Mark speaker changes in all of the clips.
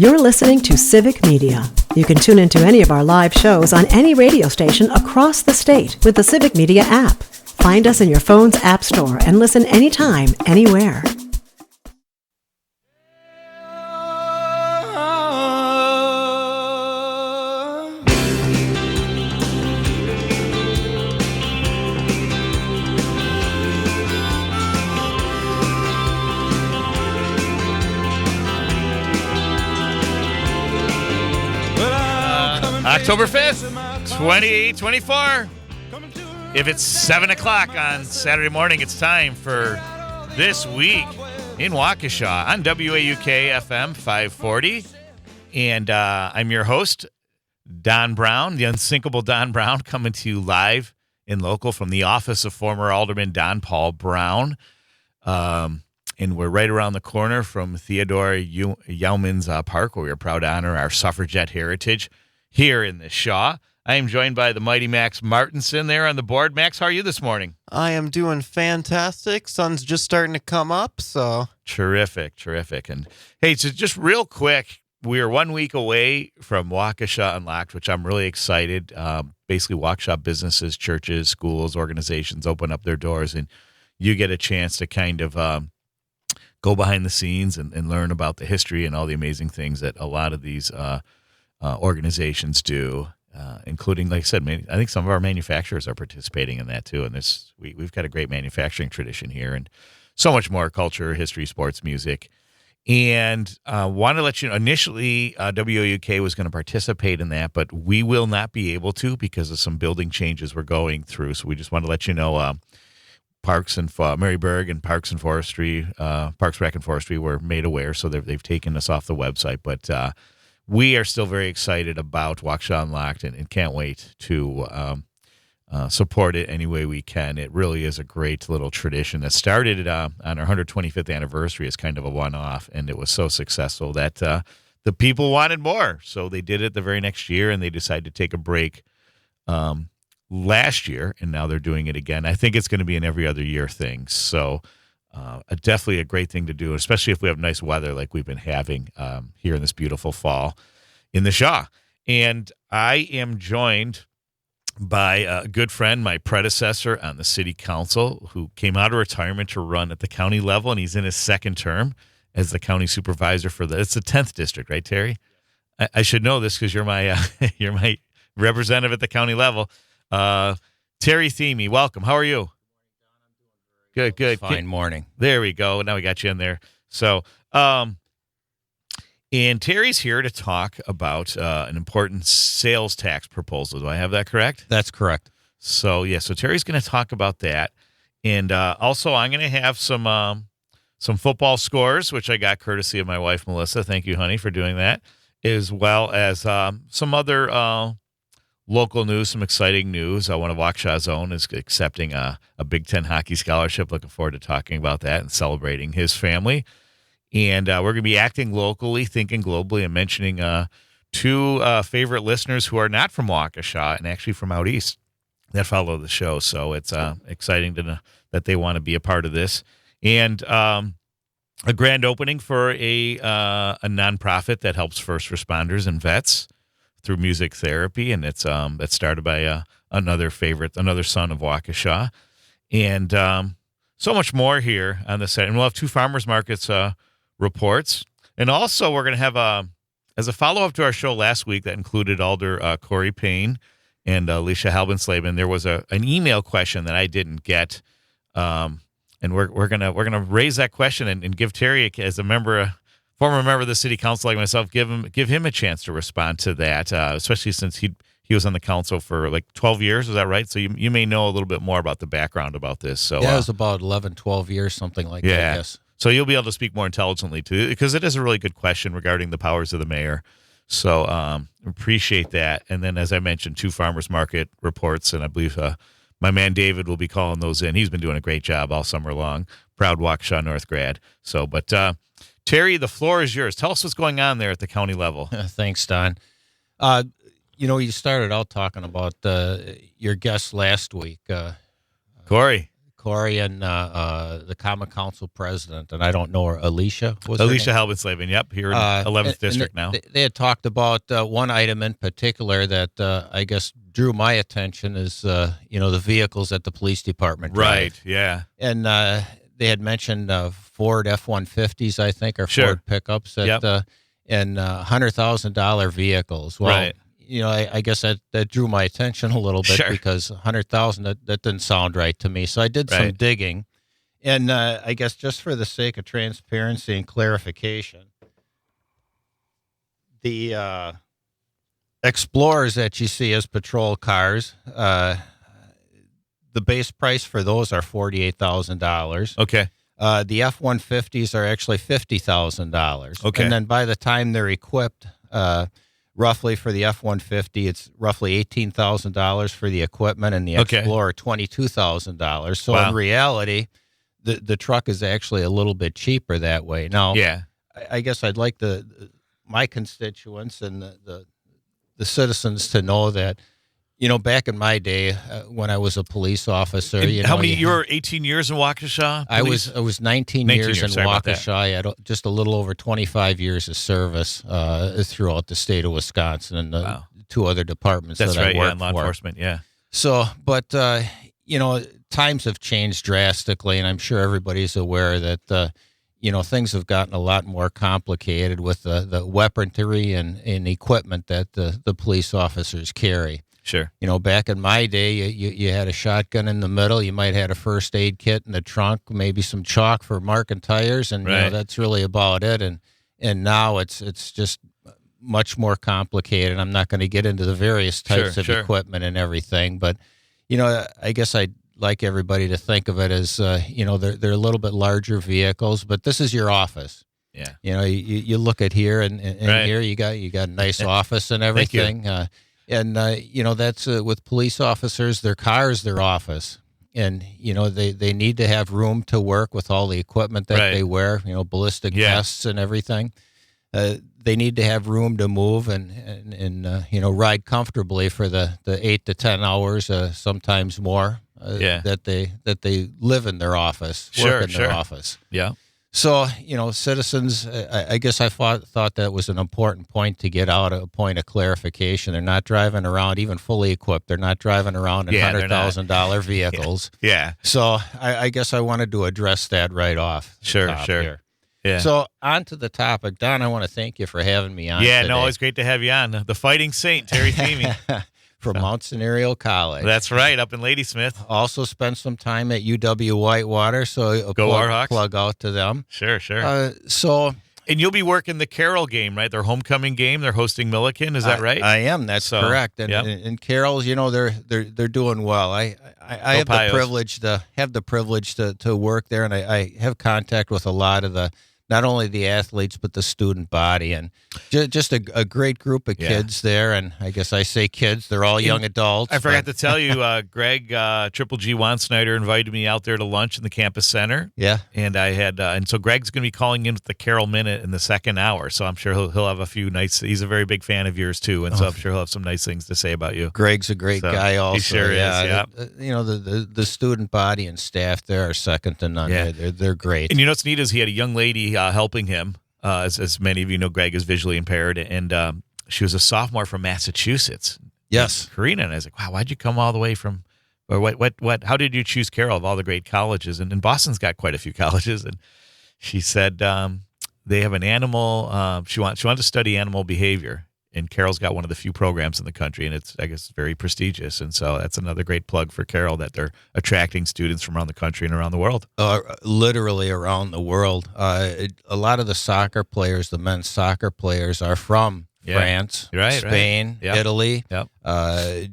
Speaker 1: You're listening to Civic Media. You can tune into any of our live shows on any radio station across the state with the Civic Media app. Find us in your phone's app store and listen anytime, anywhere.
Speaker 2: October 5th, 2024. If it's 7 o'clock on Saturday morning, it's time for This Week in Waukesha on WAUK FM 540. And I'm your host, Don Brown, the unsinkable Don Brown, coming to you live and local from the office of former Alderman Don Paul Brown. And we're right around the corner from Theodore Yeoman's Park, where we're proud to honor our suffragette heritage here in the Shaw. I am joined by the mighty Max Martinson there on the board. Max, how are you this morning?
Speaker 3: I am doing fantastic. Sun's just starting to come up, so.
Speaker 2: Terrific. And hey, so just real quick, we're 1 week away from Waukesha Unlocked, which I'm really excited. Basically, Waukesha businesses, churches, schools, organizations open up their doors, and you get a chance to kind of go behind the scenes and learn about the history and all the amazing things that a lot of these organizations do, including, like I said, I think some of our manufacturers are participating in that too. And we've got a great manufacturing tradition here, and so much more: culture, history, sports, music. And want to let you know, initially WAUK was going to participate in that, but we will not be able to because of some building changes we're going through. So we just want to let you know, Parks and Maryburg and Parks and Forestry, Parks Rec and Forestry were made aware, so they've taken us off the website, but we are still very excited about Waukesha Unlocked and can't wait to support it any way we can. It really is a great little tradition that started on our 125th anniversary as kind of a one-off, and it was so successful that the people wanted more. So they did it the very next year, and they decided to take a break last year, and now they're doing it again. I think it's going to be an every other year thing. So definitely a great thing to do, especially if we have nice weather like we've been having here in this beautiful fall in the Shaw. And I am joined by a good friend, my predecessor on the city council, who came out of retirement to run at the county level, and he's in his second term as the county supervisor for it's the 10th district, right, Terry? I should know this because you're my you're my representative at the county level. Terry Thieme, welcome. How are you? Good.
Speaker 4: Fine morning.
Speaker 2: There we go. Now we got you in there. So, and Terry's here to talk about an important sales tax proposal. Do I have that correct?
Speaker 4: That's correct.
Speaker 2: So Terry's going to talk about that. And also I'm going to have some football scores, which I got courtesy of my wife, Melissa. Thank you, honey, for doing that, as well as some other local news, some exciting news. One of Waukesha's own is accepting a Big Ten hockey scholarship. Looking forward to talking about that and celebrating his family. And we're going to be acting locally, thinking globally, and mentioning two favorite listeners who are not from Waukesha and actually from out east that follow the show. So it's exciting to know that they want to be a part of this. And a grand opening for a nonprofit that helps first responders and vets through music therapy, and it's that's started by another son of Waukesha, and so much more here on the set. And we'll have two farmers markets reports, and also we're going to have as a follow up to our show last week that included Alder Corey Payne and Alicia Halbenslaben. There was an email question that I didn't get, and we're gonna raise that question and give Terry as a member. Former member of the city council like myself, give him a chance to respond to that, especially since he was on the council for like 12 years. Is that right? So you may know a little bit more about the background about this. So
Speaker 4: yeah, it was about 11, 12 years, something like that, I guess.
Speaker 2: So you'll be able to speak more intelligently too, because it is a really good question regarding the powers of the mayor. So appreciate that. And then, as I mentioned, two farmers market reports, and I believe my man David will be calling those in. He's been doing a great job all summer long. Proud Waukesha North grad. So, but Terry, the floor is yours. Tell us what's going on there at the county level.
Speaker 4: Thanks, Don. You started out talking about your guest last week.
Speaker 2: Corey
Speaker 4: Corey and the Common Council president, and I don't know her, Alicia. Was her
Speaker 2: Alicia
Speaker 4: name?
Speaker 2: Halbenslavin, yep, here in 11th District now.
Speaker 4: They had talked about one item in particular that I guess drew my attention is, the vehicles that the police department drive.
Speaker 2: Right, yeah.
Speaker 4: And they had mentioned Ford F-150s, I think, or
Speaker 2: Sure.
Speaker 4: Ford pickups that, and $100,000 vehicles. Well,
Speaker 2: Right.
Speaker 4: I guess that drew my attention a little bit
Speaker 2: Sure.
Speaker 4: because 100,000 that didn't sound right to me. So I did some
Speaker 2: Right.
Speaker 4: digging, and I guess just for the sake of transparency and clarification, the Explorers that you see as patrol cars, the base price for those are $48,000.
Speaker 2: Okay.
Speaker 4: The F-150s are actually $50,000.
Speaker 2: Okay.
Speaker 4: And then by the time they're equipped, roughly for the F-150, it's roughly $18,000 for the equipment, and the
Speaker 2: Okay.
Speaker 4: Explorer, $22,000. So
Speaker 2: Wow.
Speaker 4: in reality, the truck is actually a little bit cheaper that way. Now,
Speaker 2: Yeah.
Speaker 4: I guess I'd like my constituents and the citizens to know that, back in my day when I was a police officer,
Speaker 2: And how many? You were 18 years in Waukesha?
Speaker 4: I
Speaker 2: police?
Speaker 4: was 19 years in
Speaker 2: sorry about that.
Speaker 4: Waukesha. I had just a little over 25 years of service throughout the state of Wisconsin and the
Speaker 2: Wow.
Speaker 4: 2 other departments
Speaker 2: That's
Speaker 4: that
Speaker 2: right,
Speaker 4: I worked
Speaker 2: in law
Speaker 4: for.
Speaker 2: enforcement, yeah.
Speaker 4: So, but times have changed drastically, and I'm sure everybody's aware that things have gotten a lot more complicated with the weaponry and equipment that the police officers carry.
Speaker 2: Sure.
Speaker 4: Back in my day, you had a shotgun in the middle. You might have had a first aid kit in the trunk, maybe some chalk for marking tires, and
Speaker 2: Right.
Speaker 4: that's really about it. And now it's just much more complicated. I'm not going to get into the various types
Speaker 2: Sure,
Speaker 4: of
Speaker 2: sure.
Speaker 4: equipment and everything, but I guess I'd like everybody to think of it as they're a little bit larger vehicles, but this is your office.
Speaker 2: Yeah.
Speaker 4: You look at here and
Speaker 2: Right.
Speaker 4: here you got a nice
Speaker 2: Yeah.
Speaker 4: office and
Speaker 2: Thank you.
Speaker 4: everything. That's with police officers, their car is their office. And, they need to have room to work with all the equipment that
Speaker 2: Right.
Speaker 4: they wear, ballistic
Speaker 2: Yeah.
Speaker 4: vests and everything. They need to have room to move and ride comfortably for the 8 to 10 hours, sometimes more, that they live in their office,
Speaker 2: Sure,
Speaker 4: work in
Speaker 2: sure.
Speaker 4: their office.
Speaker 2: Yeah.
Speaker 4: So, citizens, I guess I thought that was an important point to get out, a point of clarification. They're not driving around even fully equipped. They're not driving around in
Speaker 2: Yeah, they're not.
Speaker 4: $100,000 vehicles.
Speaker 2: Yeah.
Speaker 4: So I guess I wanted to address that right off. the
Speaker 2: Sure,
Speaker 4: top
Speaker 2: sure.
Speaker 4: here.
Speaker 2: Yeah.
Speaker 4: So on to the topic. Don, I want to thank you for having me on
Speaker 2: Yeah,
Speaker 4: today.
Speaker 2: no, it's great to have you on. The Fighting Saint, Terry Thieme.
Speaker 4: From Mount Scenario College.
Speaker 2: That's right, up in Ladysmith.
Speaker 4: Also spent some time at UW Whitewater, so a
Speaker 2: Go Warhawks.
Speaker 4: plug out to them.
Speaker 2: Sure, sure.
Speaker 4: So
Speaker 2: and you'll be working the Carroll game, right? Their homecoming game. They're hosting Milliken. Is that right?
Speaker 4: I am. That's
Speaker 2: So,
Speaker 4: correct. And,
Speaker 2: yep.
Speaker 4: and Carroll's, they're doing well. I have
Speaker 2: Pios.
Speaker 4: the privilege to work there, and I have contact with a lot of not only the athletes but the student body, and just a great group of
Speaker 2: Yeah.
Speaker 4: kids there. And I guess I say kids; they're all young adults.
Speaker 2: I forgot
Speaker 4: but-
Speaker 2: to tell you, Greg Triple G Wansnyder invited me out there to lunch in the campus center.
Speaker 4: Yeah.
Speaker 2: And I had, and so Greg's going to be calling in with the Carroll Minute in the second hour. So I'm sure he'll have a few nice. He's a very big fan of yours too, and so I'm sure he'll have some nice things to say about you.
Speaker 4: Greg's a great
Speaker 2: So,
Speaker 4: guy. Also,
Speaker 2: he sure is, yeah.
Speaker 4: The student body and staff there are second to none.
Speaker 2: Yeah.
Speaker 4: They're great.
Speaker 2: And what's neat is he had a young lady helping him. As many of you know, Greg is visually impaired, and she was a sophomore from Massachusetts.
Speaker 4: Yes.
Speaker 2: Karina, and I was like, wow, why'd you come all the way from? Or what? How did you choose Carroll of all the great colleges? And Boston's got quite a few colleges. And she said they have an animal. She wanted to study animal behavior, and Carroll's got one of the few programs in the country, and it's, I guess, very prestigious. And so that's another great plug for Carroll, that they're attracting students from around the country and around the world.
Speaker 4: Literally around the world. A lot of the soccer players, the men's soccer players, are from France,
Speaker 2: Right,
Speaker 4: Spain,
Speaker 2: Yep.
Speaker 4: Italy.
Speaker 2: Yep.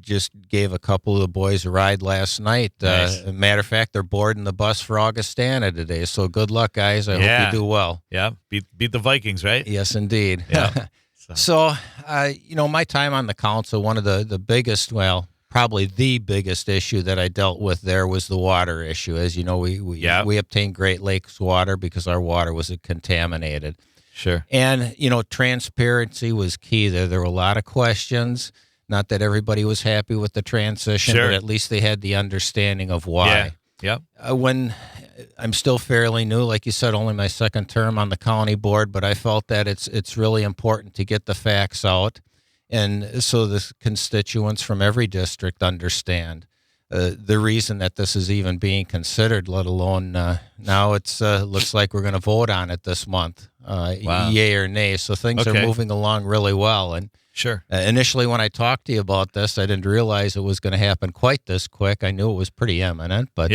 Speaker 4: Just gave a couple of the boys a ride last night.
Speaker 2: Nice.
Speaker 4: Matter of fact, they're boarding the bus for Augustana today. So good luck, guys. I hope you do well.
Speaker 2: Yeah, beat the Vikings, right?
Speaker 4: Yes, indeed.
Speaker 2: Yeah.
Speaker 4: So, my time on the council, one of the biggest, probably the biggest issue that I dealt with there was the water issue. As you know, we obtained Great Lakes water because our water was contaminated.
Speaker 2: Sure.
Speaker 4: And, transparency was key there. There were a lot of questions. Not that everybody was happy with the transition,
Speaker 2: Sure.
Speaker 4: but at least they had the understanding of why.
Speaker 2: Yeah. Yep.
Speaker 4: When I'm still fairly new, like you said, only my second term on the county board, but I felt that it's really important to get the facts out, and so the constituents from every district understand the reason that this is even being considered, let alone now it's looks like we're going to vote on it this month,
Speaker 2: Wow.
Speaker 4: yay or nay. So things are moving along really well. And
Speaker 2: Sure.
Speaker 4: initially when I talked to you about this, I didn't realize it was going to happen quite this quick. I knew it was pretty imminent, but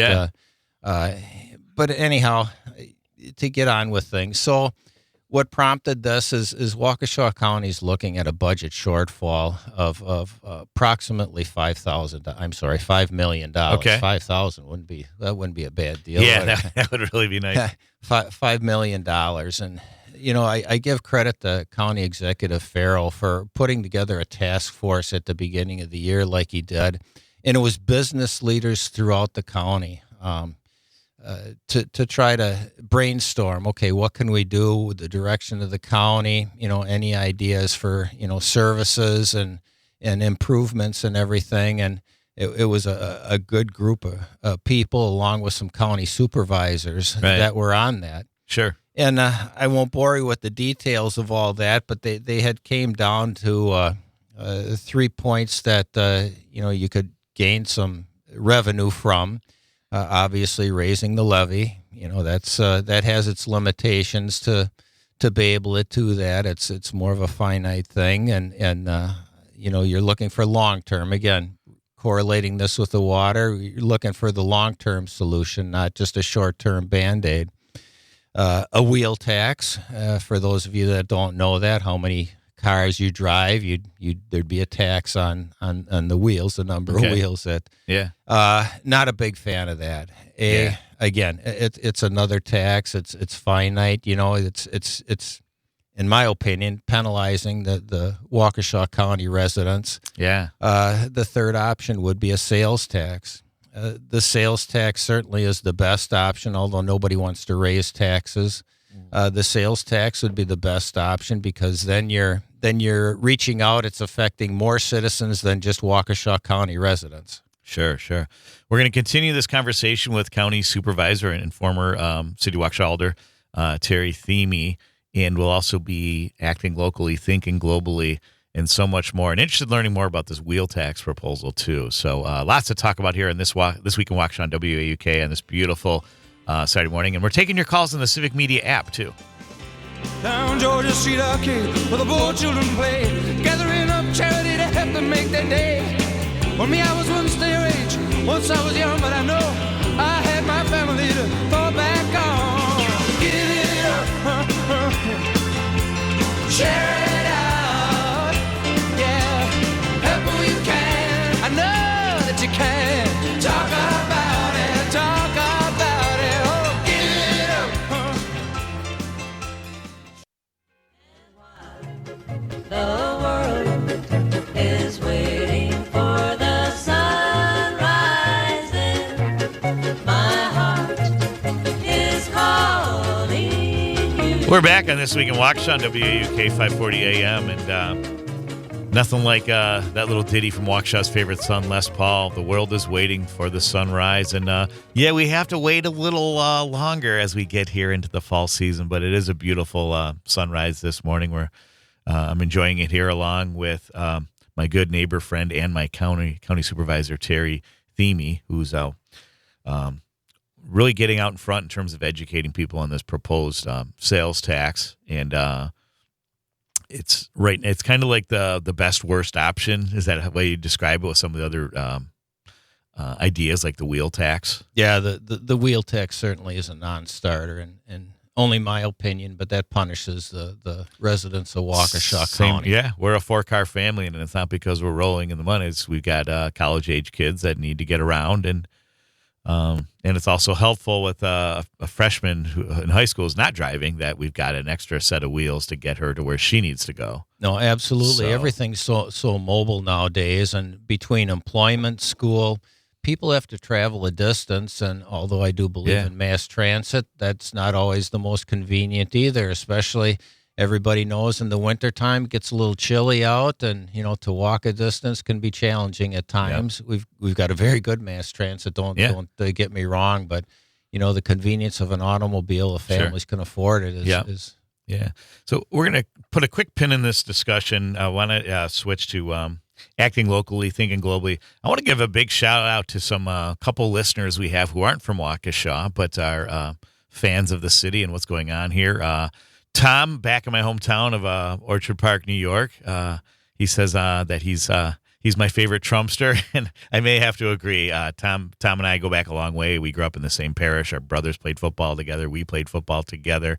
Speaker 4: but anyhow, to get on with things. So what prompted this is Waukesha County's looking at a budget shortfall of approximately $5 million.
Speaker 2: Okay.
Speaker 4: 5,000 wouldn't be a bad deal.
Speaker 2: Yeah, that would really be nice.
Speaker 4: $5 million. And, I give credit to County Executive Carroll for putting together a task force at the beginning of the year like he did. And it was business leaders throughout the county to try to brainstorm, okay, what can we do with the direction of the county? Any ideas for, services and improvements and everything. And it was a good group of people along with some county supervisors that were on that.
Speaker 2: Sure.
Speaker 4: And I won't bore you with the details of all that, but they had came down to 3 points that, you could gain some revenue from. Obviously, raising the levy, that has its limitations to be able to do that. It's more of a finite thing, and you're looking for long term. Again, correlating this with the water, you're looking for the long term solution, not just a short term Band-Aid. A wheel tax, for those of you that don't know that, how many cars you drive, there'd be a tax on the wheels, the number of wheels that.
Speaker 2: Yeah.
Speaker 4: Not a big fan of that. Again, it's another tax. It's finite. It's in my opinion penalizing the Waukesha County residents.
Speaker 2: Yeah.
Speaker 4: The third option would be a sales tax. The sales tax certainly is the best option, although nobody wants to raise taxes. The sales tax would be the best option because then you're reaching out. It's affecting more citizens than just Waukesha County residents.
Speaker 2: Sure. We're going to continue this conversation with County Supervisor and former City Waukesha Alder Terry Thieme, and we'll also be acting locally, thinking globally, and so much more. And interested in learning more about this wheel tax proposal too. So lots to talk about here in this week in Waukesha on WAUK on this beautiful Saturday morning. And we're taking your calls on the Civic Media app too.
Speaker 5: Down Georgia Street Arcade, where the poor children play, gathering up charity to help them make their day. For me, I was once their age. Once I was young, but I know I had my family to fall back on. Give it up, share it out, yeah. Help who you can. I know that you can. Talk about it, talk about it. Oh, give it up.
Speaker 6: The world is waiting for the sun rising. My heart is calling you.
Speaker 2: We're back on This Week in Waukesha on WAUK 540 AM, and nothing like that little ditty from Waukesha's favorite son, Les Paul. The world is waiting for the sunrise, and we have to wait a little longer as we get here into the fall season, but it is a beautiful sunrise this morning. I'm enjoying it here along with my good neighbor friend and my county supervisor, Terry Thieme, who's really getting out in front in terms of educating people on this proposed sales tax. And it's kind of like the best worst option. Is that how you describe it with some of the other ideas like the wheel tax?
Speaker 4: Yeah, the wheel tax certainly is a non-starter, and only my opinion, but that punishes the residents of Waukesha County.
Speaker 2: Yeah, we're a 4-car family, and it's not because we're rolling in the money. We've got college-age kids that need to get around, and it's also helpful with a freshman who in high school is not driving, that we've got an extra set of wheels to get her to where she needs to go.
Speaker 4: No, absolutely.
Speaker 2: So.
Speaker 4: Everything's so mobile nowadays, and between employment, school, people have to travel a distance, and although I do believe in mass transit, that's not always the most convenient either, especially everybody knows in the wintertime it gets a little chilly out, and to walk a distance can be challenging at times. We've got a very good mass transit. Don't get me wrong, but the convenience of an automobile, if families can afford it, is
Speaker 2: yeah. So we're going to put a quick pin in this discussion. I want to switch to acting locally, thinking globally. I want to give a big shout out to some couple listeners we have who aren't from Waukesha, but are fans of the city and what's going on here. Tom, back in my hometown of Orchard Park, New York, he says that he's my favorite Trumpster, and I may have to agree. Tom and I go back a long way. We grew up in the same parish. Our brothers played football together. We played football together.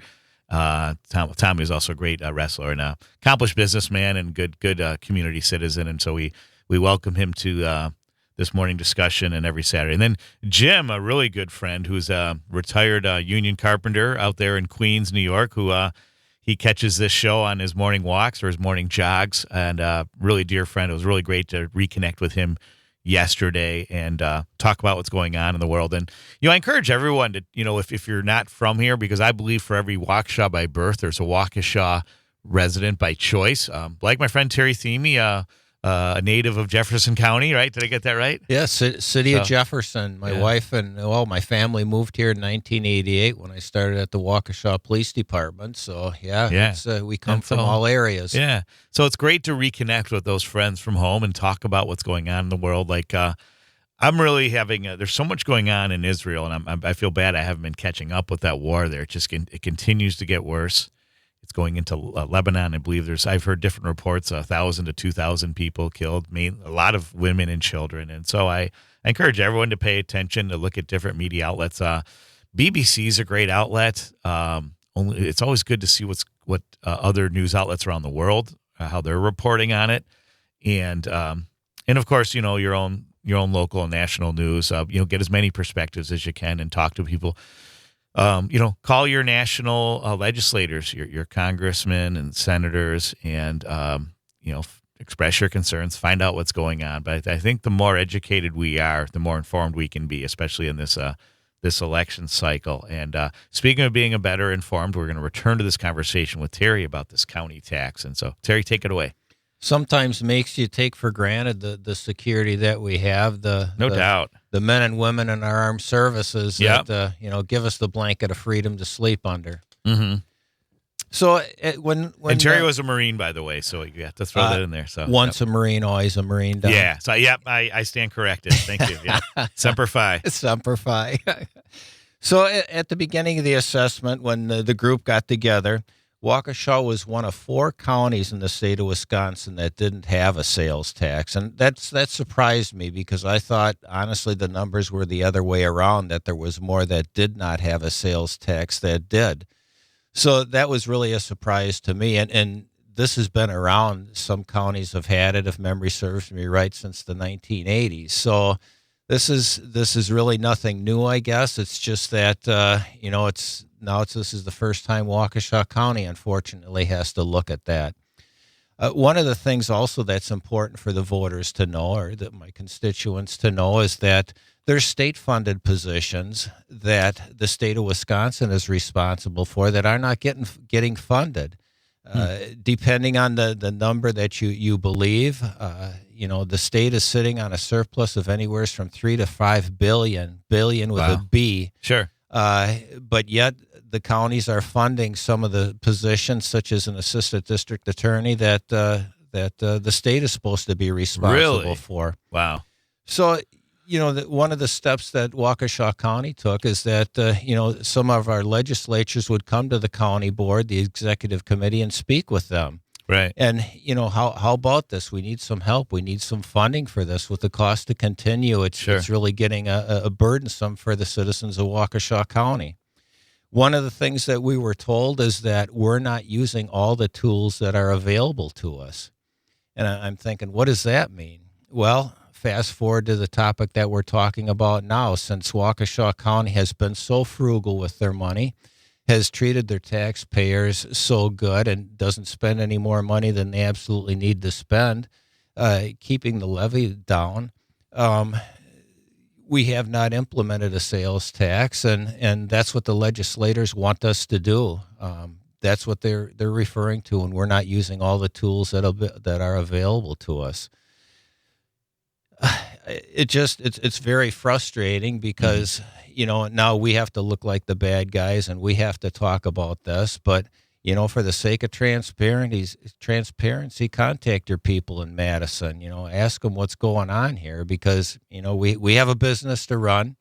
Speaker 2: Tom is also a great wrestler and accomplished businessman and good community citizen, and so we welcome him to this morning discussion and every Saturday. And then Jim, a really good friend who's a retired union carpenter out there in Queens, New York, who he catches this show on his morning walks or his morning jogs, and really dear friend. It was really great to reconnect with him yesterday and talk about what's going on in the world. And I encourage everyone to if you're not from here, because I believe for every Waukesha by birth, there's a Waukesha resident by choice. Like my friend Terry Thieme, a native of Jefferson County, right? Did I get that right?
Speaker 4: Yes, city of Jefferson. My wife and my family moved here in 1988 when I started at the Waukesha Police Department. So we come from all areas.
Speaker 2: Yeah, so it's great to reconnect with those friends from home and talk about what's going on in the world. Like I'm really having there's so much going on in Israel, and I feel bad I haven't been catching up with that war there. It continues to get worse. It's going into Lebanon. I believe I've heard different reports, 1,000 to 2,000 people killed, a lot of women and children. And so I encourage everyone to pay attention, to look at different media outlets. BBC is a great outlet. It's always good to see what other news outlets around the world, how they're reporting on it. And of course, your own local and national news, get as many perspectives as you can and talk to people. Call your national legislators, your congressmen and senators, and express your concerns, find out what's going on. But I think the more educated we are, the more informed we can be, especially in this election cycle. And speaking of being better informed, we're going to return to this conversation with Terry about this county tax. And so, Terry, take it away.
Speaker 4: Sometimes makes you take for granted the security that we have.
Speaker 2: No doubt.
Speaker 4: The men and women in our armed services that give us the blanket of freedom to sleep under.
Speaker 2: Mm-hmm.
Speaker 4: So when
Speaker 2: Terry was a Marine, by the way, so you have to throw that in there. So
Speaker 4: once a Marine, always a Marine. Don.
Speaker 2: Yeah. So I stand corrected. Thank you. Yeah. Semper Fi.
Speaker 4: Semper Fi. So at the beginning of the assessment, when the group got together, Waukesha was one of 4 counties in the state of Wisconsin that didn't have a sales tax. And that surprised me, because I thought, honestly, the numbers were the other way around, that there was more that did not have a sales tax that did. So that was really a surprise to me. And this has been around. Some counties have had it, if memory serves me right, since the 1980s. So this is really nothing new, I guess. It's just that, this is the first time Waukesha County, unfortunately, has to look at that. One of the things also that's important for the voters to know, or that my constituents to know, is that there's state-funded positions that the state of Wisconsin is responsible for that are not getting funded. Depending on the number that you believe, the state is sitting on a surplus of anywhere from $3 to $5 billion with a B.
Speaker 2: Sure.
Speaker 4: But yet the counties are funding some of the positions, such as an assistant district attorney, that the state is supposed to be responsible for.
Speaker 2: Wow.
Speaker 4: So, one of the steps that Waukesha County took is that, some of our legislatures would come to the county board, the executive committee, and speak with them.
Speaker 2: Right.
Speaker 4: And, how about this? We need some help. We need some funding for this. With the cost to continue, it's really getting a burdensome for the citizens of Waukesha County. One of the things that we were told is that we're not using all the tools that are available to us. And I'm thinking, what does that mean? Well, fast forward to the topic that we're talking about now. Since Waukesha County has been so frugal with their money, has treated their taxpayers so good, and doesn't spend any more money than they absolutely need to spend, keeping the levy down, we have not implemented a sales tax, and that's what the legislators want us to do. That's what they're referring to, and we're not using all the tools that are available to us. It's very frustrating because now we have to look like the bad guys and we have to talk about this, but for the sake of transparency, contact your people in Madison. Ask them what's going on here because we have a business to run.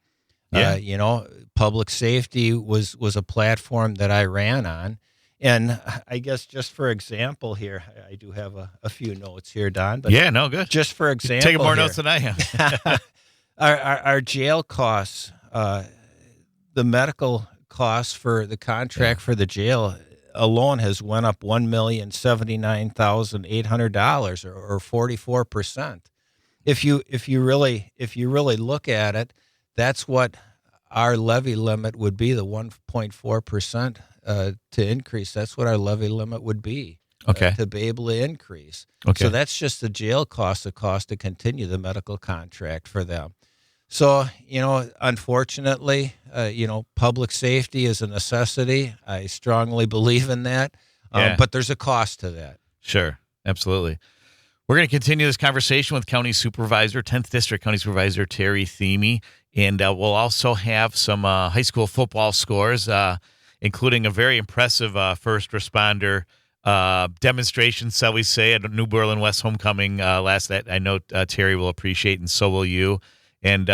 Speaker 2: Yeah.
Speaker 4: Public safety was a platform that I ran on. And I guess just for example here, I do have a few notes here, Don. But
Speaker 2: Yeah, no, good.
Speaker 4: just for example,
Speaker 2: Taking more
Speaker 4: here,
Speaker 2: notes than I am.
Speaker 4: our jail costs, the medical costs for the contract for the jail alone has went up $1,079,800 or 44%. If you really look at it, that's what our levy limit would be, the 1.4% to increase. That's what our levy limit would be.
Speaker 2: Okay.
Speaker 4: To be able to increase.
Speaker 2: Okay.
Speaker 4: So that's just the jail cost, the cost to continue the medical contract for them. So, unfortunately, public safety is a necessity. I strongly believe in that.
Speaker 2: Yeah.
Speaker 4: But there's a cost to that.
Speaker 2: Sure. Absolutely. We're going to continue this conversation with County Supervisor, 10th District County Supervisor Terry Thieme. And we'll also have some high school football scores, including a very impressive first responder demonstration, shall we say, at New Berlin West Homecoming last night. I know Terry will appreciate, and so will you. And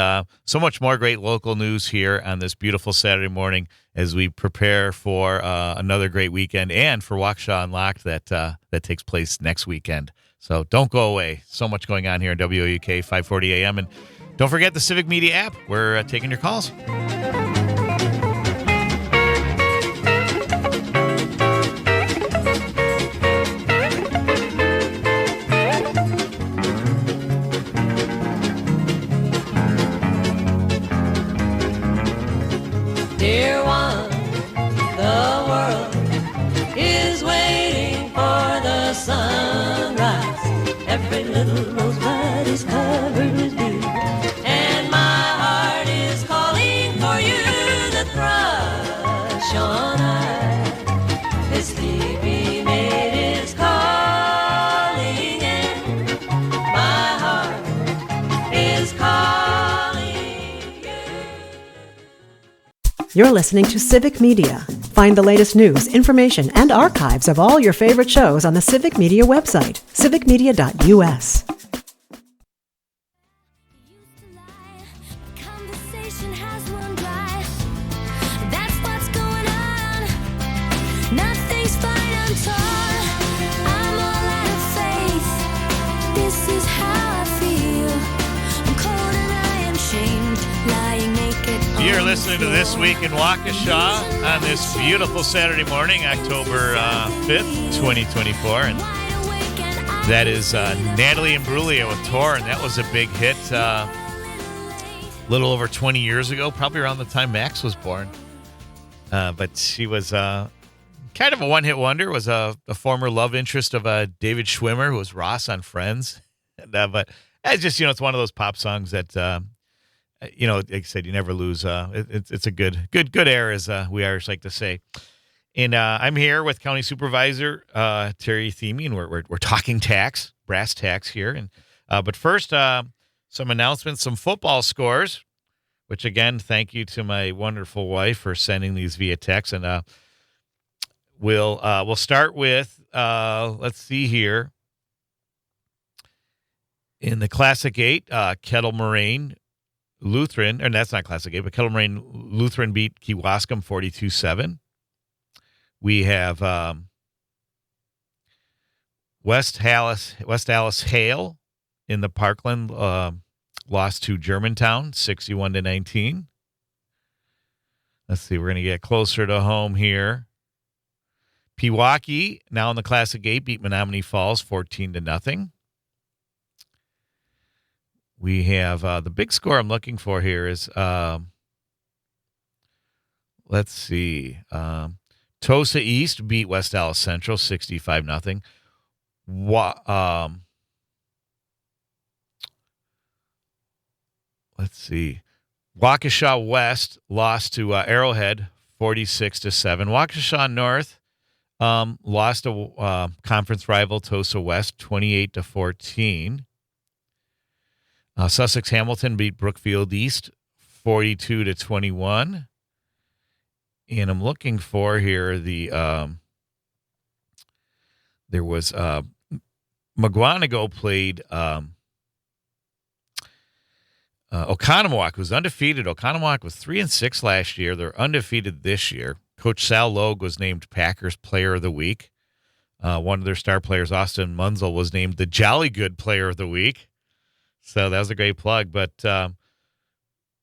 Speaker 2: so much more great local news here on this beautiful Saturday morning as we prepare for another great weekend and for Waukesha Unlocked that takes place next weekend. So don't go away. So much going on here in WOUK 540 AM. And don't forget the Civic Media app. We're taking your calls.
Speaker 6: Dear one, the world is waiting for the sunrise. Every little rosebud is covered with dew, and my heart is calling for you. The thrush on high, his sleepy mate is calling, and my heart is calling you.
Speaker 1: You're listening to Civic Media. Find the latest news, information, and archives of all your favorite shows on the Civic Media website, civicmedia.us.
Speaker 7: Conversation has run dry. That's what's going on. Nothing's fine, I'm torn. I'm all out of faith. This is how I feel. I'm cold and I am shamed, lying naked.
Speaker 2: You're listening to This Week in Waukesha on this beautiful Saturday morning, October 5th, 2024. And that is Natalie Imbruglia with Tor, and that was a big hit a little over 20 years ago, probably around the time Max was born. But she was kind of a one-hit wonder, was a former love interest of David Schwimmer, who was Ross on Friends. And, but it's just, it's one of those pop songs that, like I said, you never lose. It's a good era, as we Irish like to say. And I'm here with County Supervisor Terry Thieme, and we're talking tax, brass tacks here. And but first, some announcements, some football scores. Which again, thank you to my wonderful wife for sending these via text. And we'll start with let's see here. In the Classic 8, Kettle Moraine Lutheran, and that's not Classic 8, but Kettle Moraine Lutheran beat Kewaskum 42-7. We have West Allis Hale in the Parkland lost to Germantown 61-19. Let's see, we're going to get closer to home here. Pewaukee, now in the Classic 8, beat Menominee Falls 14-0. We have the big score I'm looking for here is, let's see, Tosa East beat West Allis Central 65-0. Let's see, Waukesha West lost to Arrowhead 46-7. Waukesha North Lost a conference rival, Tosa West, 28-14. Sussex Hamilton beat Brookfield East, 42-21. And I'm looking for here there was McGuanago played Oconomowoc, who's undefeated. Oconomowoc was 3-6 last year. They're undefeated this year. Coach Sal Logue was named Packers Player of the Week. One of their star players, Austin Munzel, was named the Jolly Good Player of the Week. So that was a great plug. But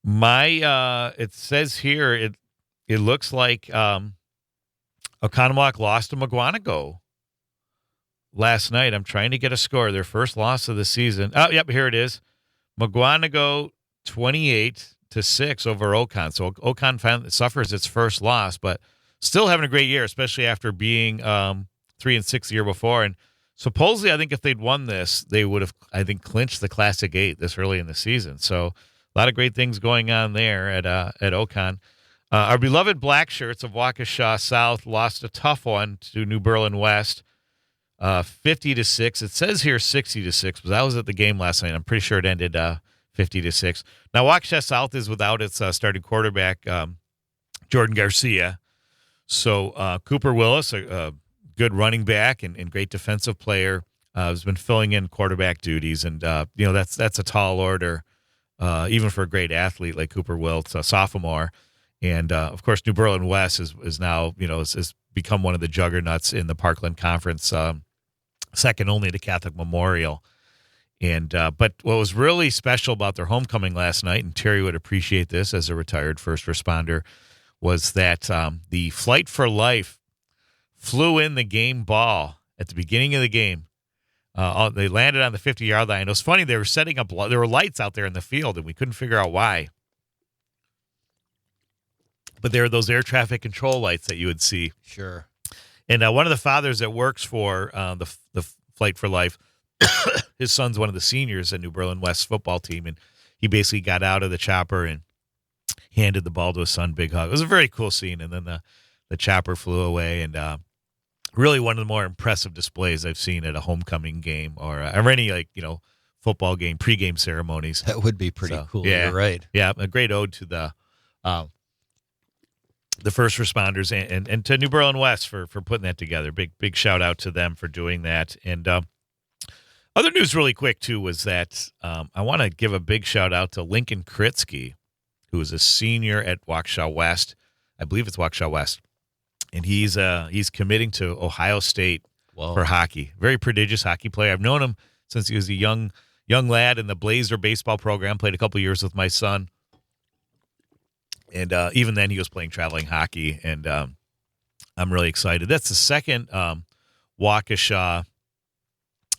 Speaker 2: it says here it looks like Oconomowoc lost to McGuanago last night. I'm trying to get a score. Their first loss of the season. Oh, yep, here it is. McGuanago 28-6 over Ocon. So Ocon finally suffers its first loss, but still having a great year, especially after being 3-6 the year before. And supposedly, I think if they'd won this, they would have, I think, clinched the Classic 8 this early in the season. So a lot of great things going on there at Ocon. Our beloved Black Shirts of Waukesha South lost a tough one to New Berlin West, 50-6. It says here 60-6, but I was at the game last night. I'm pretty sure it ended 50-6. Now, Waukesha South is without its starting quarterback, Jordan Garcia. So Cooper Willis, a good running back and great defensive player, has been filling in quarterback duties, and that's a tall order, even for a great athlete like Cooper Willis, a sophomore. And of course, New Berlin West is now has become one of the juggernauts in the Parkland Conference, second only to Catholic Memorial. And but what was really special about their homecoming last night, and Terry would appreciate this as a retired first responder, was that the Flight for Life flew in the game ball at the beginning of the game. They landed on the 50-yard line. It was funny. They were setting up. There were lights out there in the field, and we couldn't figure out why. But there are those air traffic control lights that you would see.
Speaker 4: Sure.
Speaker 2: And one of the fathers that works for the Flight for Life, his son's one of the seniors at New Berlin West football team, and he basically got out of the chopper and handed the ball to his son, big hug. It was a very cool scene, and then the chopper flew away, and really one of the more impressive displays I've seen at a homecoming game or any football game, pregame ceremonies.
Speaker 4: That would be pretty cool.
Speaker 2: Yeah,
Speaker 4: You're right.
Speaker 2: Yeah, a great ode to the first responders and to New Berlin West for putting that together. Big shout out to them for doing that. And other news really quick, too, was that I want to give a big shout out to Lincoln Kritsky, who is a senior at Waukesha West. I believe it's Waukesha West. And he's committing to Ohio State for hockey. Very prodigious hockey player. I've known him since he was a young lad in the Blazer baseball program, played a couple years with my son. And even then, he was playing traveling hockey, and I'm really excited. That's the second Waukesha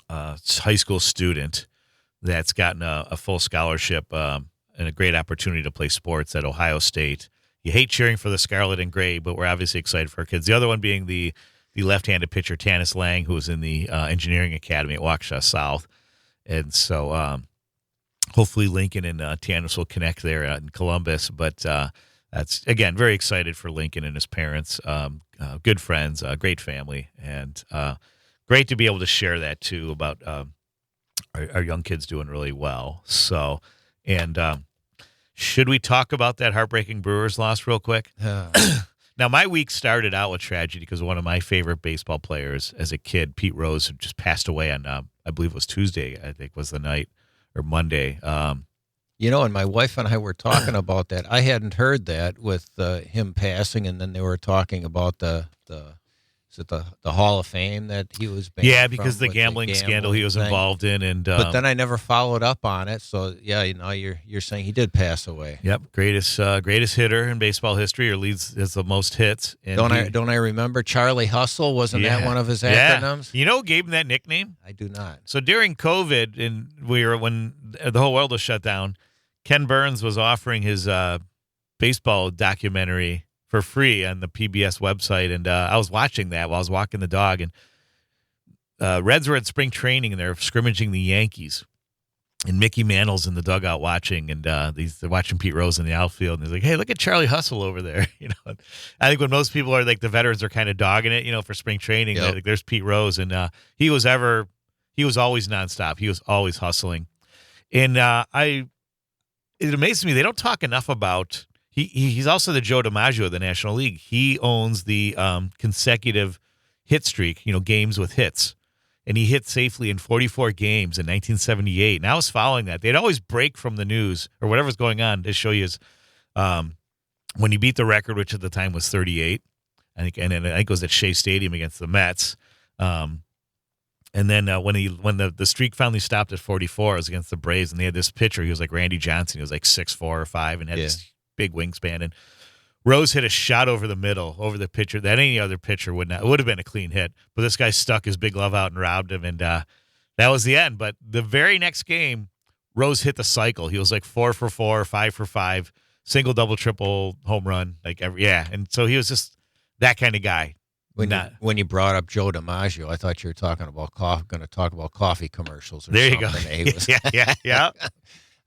Speaker 2: high school student that's gotten a full scholarship and a great opportunity to play sports at Ohio State. You hate cheering for the Scarlet and Gray, but we're obviously excited for our kids. The other one being the left-handed pitcher, Tanis Lang, who was in the engineering academy at Waukesha South. And so hopefully Lincoln and Tanis will connect there in Columbus. But that's, again, very excited for Lincoln and his parents. Good friends, great family, and great to be able to share that, too, about our young kids doing really well. So, and should we talk about that heartbreaking Brewers loss real quick? Now, my week started out with tragedy because one of my favorite baseball players as a kid, Pete Rose, had just passed away on, I believe it was Tuesday, I think was the night, or Monday.
Speaker 4: And my wife and I were talking about that. I hadn't heard that with him passing, and then they were talking about the Hall of Fame that he was banned
Speaker 2: Yeah, because
Speaker 4: from
Speaker 2: the gambling scandal he was involved in. And
Speaker 4: but then I never followed up on it. So, yeah, you're saying he did pass away.
Speaker 2: Yep, greatest hitter in baseball history, or has the most hits. And
Speaker 4: don't I remember Charlie Hustle? Wasn't that one of his acronyms?
Speaker 2: You know who gave him that nickname?
Speaker 4: I do not.
Speaker 2: So during COVID, and when the whole world was shut down, Ken Burns was offering his baseball documentary for free on the PBS website, and I was watching that while I was walking the dog, and Reds were at spring training, and they're scrimmaging the Yankees. and Mickey Mantle's in the dugout watching, and they're watching Pete Rose in the outfield, and he's like, "Hey, look at Charlie Hustle over there." I think when most people are like the veterans are kind of dogging it, for spring training, like, there's Pete Rose, and he was always nonstop. He was always hustling, and it amazes me they don't talk enough about. He's also the Joe DiMaggio of the National League. He owns the consecutive hit streak, games with hits. And he hit safely in 44 games in 1978. And I was following that. They'd always break from the news or whatever's going on to show you when he beat the record, which at the time was 38. I think it was at Shea Stadium against the Mets. And then when the streak finally stopped at 44, it was against the Braves, and they had this pitcher. He was like Randy Johnson. He was like 6'4" or 5" and had this big wingspan. And Rose hit a shot over the middle, over the pitcher that any other pitcher would not. It would have been a clean hit, but this guy stuck his big glove out and robbed him, and that was the end. But the very next game, Rose hit the cycle. He was like 4 for 4, 5 for 5, single, double, triple, home run, and so he was just that kind of guy.
Speaker 4: When you brought up Joe DiMaggio, I thought you were talking about going to talk about coffee commercials. Or
Speaker 2: there
Speaker 4: something.
Speaker 2: You go. Yeah.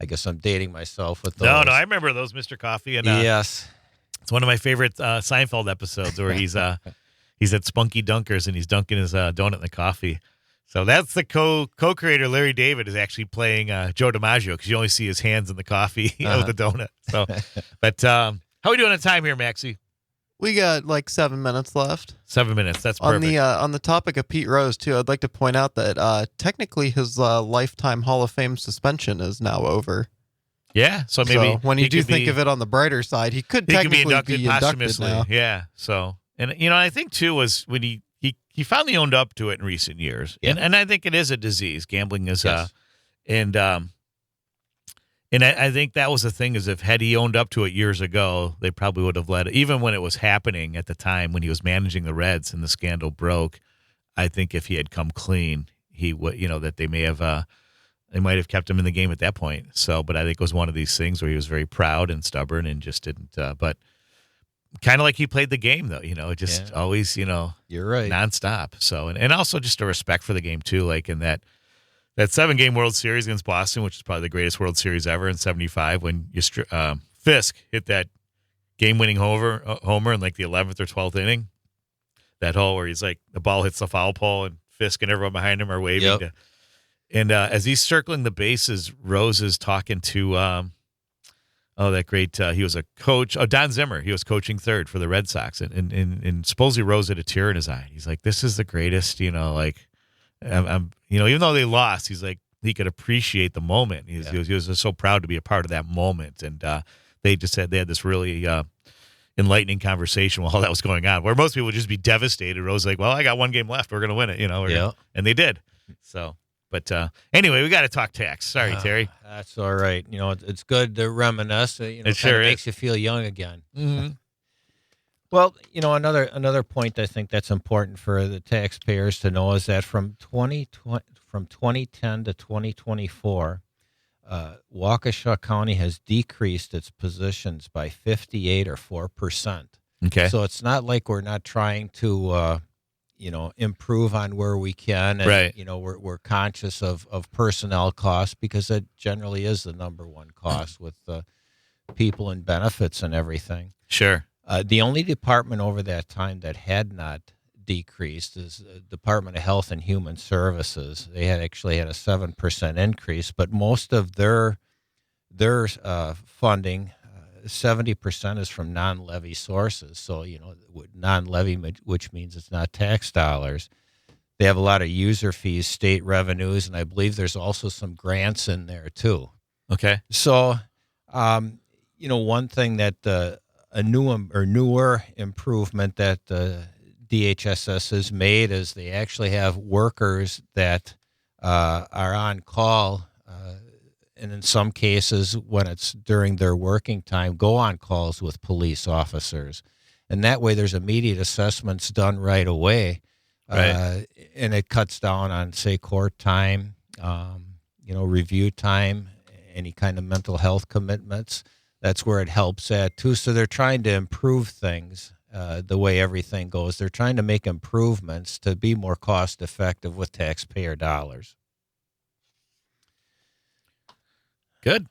Speaker 4: I guess I'm dating myself with those.
Speaker 2: No, I remember those, Mr. Coffee, and
Speaker 4: yes.
Speaker 2: It's one of my favorite Seinfeld episodes where he's at Spunky Dunkers and he's dunking his donut in the coffee. So that's the co-creator Larry David is actually playing Joe DiMaggio because you only see his hands in the coffee with the donut. So, but how are we doing on time here, Maxie?
Speaker 3: We got like 7 minutes left.
Speaker 2: 7 minutes. That's perfect.
Speaker 3: On the topic of Pete Rose too, I'd like to point out that technically his lifetime Hall of Fame suspension is now over.
Speaker 2: Yeah, so maybe
Speaker 3: when you do think of it on the brighter side, he could technically
Speaker 2: be inducted posthumously
Speaker 3: now.
Speaker 2: Yeah. So, and I think too was when he finally owned up to it in recent years, and I think it is a disease. Gambling is and I think that was the thing is if had he owned up to it years ago, they probably would have let it. Even when it was happening at the time when he was managing the Reds and the scandal broke, I think if he had come clean, he would that they may have. They might have kept him in the game at that point. So, but I think it was one of these things where he was very proud and stubborn and just didn't. But kind of like he played the game, though. Just always,
Speaker 4: you're right,
Speaker 2: nonstop. So, and also just a respect for the game too. Like in that 7-game World Series against Boston, which is probably the greatest World Series ever in '75, when Fisk hit that game-winning homer in like the 11th or 12th inning. That hole where he's like the ball hits the foul pole and Fisk and everyone behind him are waving.
Speaker 4: Yep.
Speaker 2: And as he's circling the bases, Rose is talking to, that great, he was a coach, Don Zimmer. He was coaching third for the Red Sox. And supposedly Rose had a tear in his eye. He's like, this is the greatest, even though they lost, he's like, he could appreciate the moment. He was just so proud to be a part of that moment. And they just said they had this really enlightening conversation while all that was going on, where most people would just be devastated. Rose was like, well, I got one game left. We're going to win it, and they did. So. But anyway, we got to talk tax. Sorry, Terry.
Speaker 4: That's all right. It's good to reminisce. It
Speaker 2: sure
Speaker 4: makes you feel young again.
Speaker 2: Mm-hmm.
Speaker 4: Well, another point I think that's important for the taxpayers to know is that from 2010 to 2024, Waukesha County has decreased its positions by 58 or 4%.
Speaker 2: Okay.
Speaker 4: So it's not like we're not trying to improve on where we can. And,
Speaker 2: right.
Speaker 4: We're conscious of personnel costs because it generally is the number one cost with the people and benefits and everything.
Speaker 2: Sure.
Speaker 4: The only department over that time that had not decreased is the Department of Health and Human Services. They had a 7% increase, but most of their funding, 70% is from non-levy sources. So, non-levy, which means it's not tax dollars. They have a lot of user fees, state revenues, and I believe there's also some grants in there too.
Speaker 2: Okay.
Speaker 4: So, one thing that a newer improvement that DHSS has made is they actually have workers that are on call, and in some cases, when it's during their working time, go on calls with police officers. And that way there's immediate assessments done right away.
Speaker 2: Right.
Speaker 4: And it cuts down on, say, court time, review time, any kind of mental health commitments. That's where it helps at, too. So they're trying to improve things the way everything goes. They're trying to make improvements to be more cost-effective with taxpayer dollars.
Speaker 2: Good.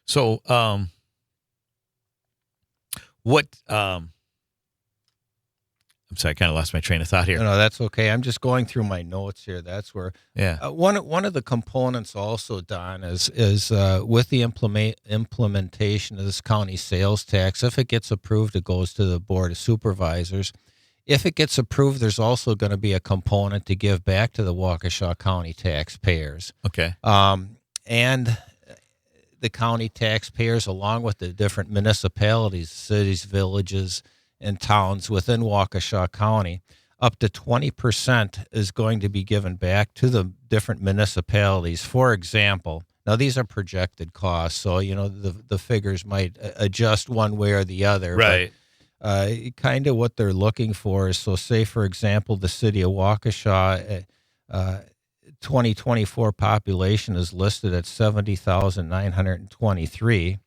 Speaker 2: So, what? I'm sorry, I kind of lost my train of thought here.
Speaker 4: No, that's okay. I'm just going through my notes here. That's where one of the components also, Don, is with the implementation of this county sales tax. If it gets approved, it goes to the Board of Supervisors. If it gets approved, there's also going to be a component to give back to the Waukesha County taxpayers.
Speaker 2: Okay.
Speaker 4: And the county taxpayers, along with the different municipalities, cities, villages, and towns within Waukesha County, up to 20% is going to be given back to the different municipalities. For example, now these are projected costs, so the figures might adjust one way or the other.
Speaker 2: Right.
Speaker 4: But, kind of what they're looking for is, so say for example, the city of Waukesha, 2024 population is listed at 70,923.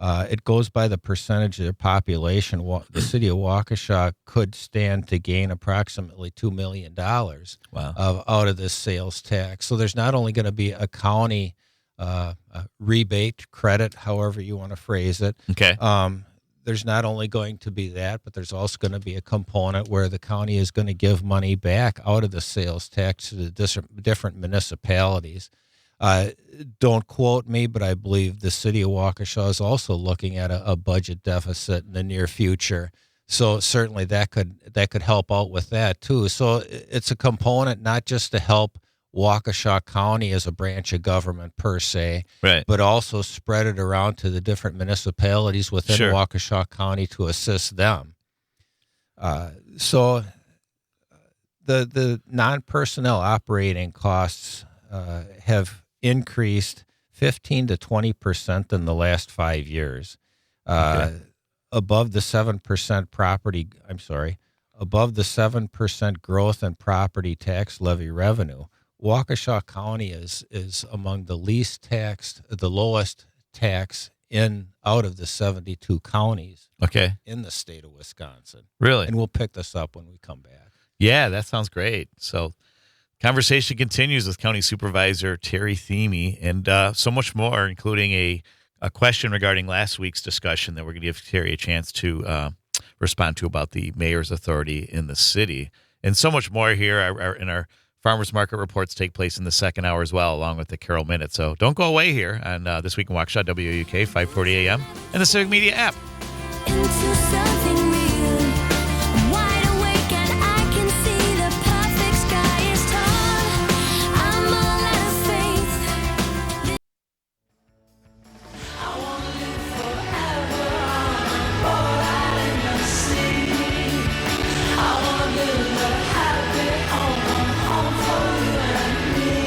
Speaker 4: It goes by the percentage of their population. The city of Waukesha could stand to gain approximately $2 million out of this sales tax. So there's not only going to be a county rebate, credit, however you want to phrase it.
Speaker 2: Okay.
Speaker 4: There's not only going to be that, but there's also going to be a component where the county is going to give money back out of the sales tax to the different municipalities. Don't quote me, but I believe the city of Waukesha is also looking at a budget deficit in the near future. So certainly that could help out with that too. So it's a component not just to help Waukesha County as a branch of government per se,
Speaker 2: right,
Speaker 4: but also spread it around to the different municipalities within Waukesha County to assist them. So the non-personnel operating costs have increased 15 to 20% in the last 5 years. Above the 7% growth in property tax levy revenue. Waukesha County is among the the lowest tax out of the 72 counties in the state of Wisconsin.
Speaker 2: Really?
Speaker 4: And we'll pick this up when we come back.
Speaker 2: Yeah, that sounds great. So conversation continues with County Supervisor Terry Thieme and so much more, including a question regarding last week's discussion that we're going to give Terry a chance to respond to about the mayor's authority in the city. And so much more here in our Farmers Market reports take place in the second hour as well, along with the Carroll Minute. So don't go away here on This Week in Waukesha, WUK, 540 AM, and the Civic Media app.
Speaker 7: Into something real. I'm wide awake and I can see the perfect sky is tall. I'm all out of faith. I want to live forever on a boat out in the sea. I want to build a happy home for you and me.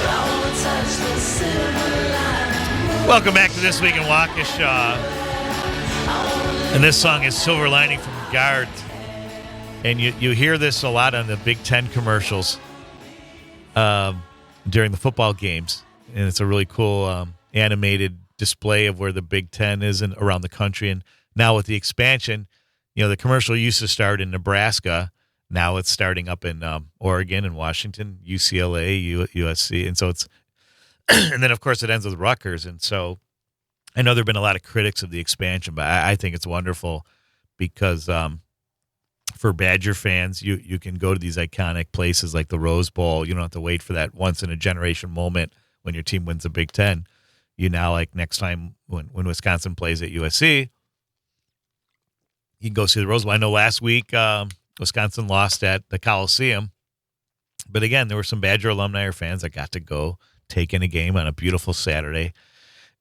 Speaker 7: I want to touch the silver line.
Speaker 2: Welcome back to This Week in Waukesha. And this song is Silver Lining from Guard. And you hear this a lot on the Big Ten commercials during the football games. And it's a really cool animated display of where the Big Ten is around the country. And now with the expansion, the commercial used to start in Nebraska. Now it's starting up in Oregon and Washington, UCLA, USC. And so it's, and then of course it ends with Rutgers. And so I know there have been a lot of critics of the expansion, but I think it's wonderful because for Badger fans, you can go to these iconic places like the Rose Bowl. You don't have to wait for that once-in-a-generation moment when your team wins the Big Ten. You now, like next time when Wisconsin plays at USC, you can go see the Rose Bowl. I know last week Wisconsin lost at the Coliseum, but again, there were some Badger alumni or fans that got to go take in a game on a beautiful Saturday.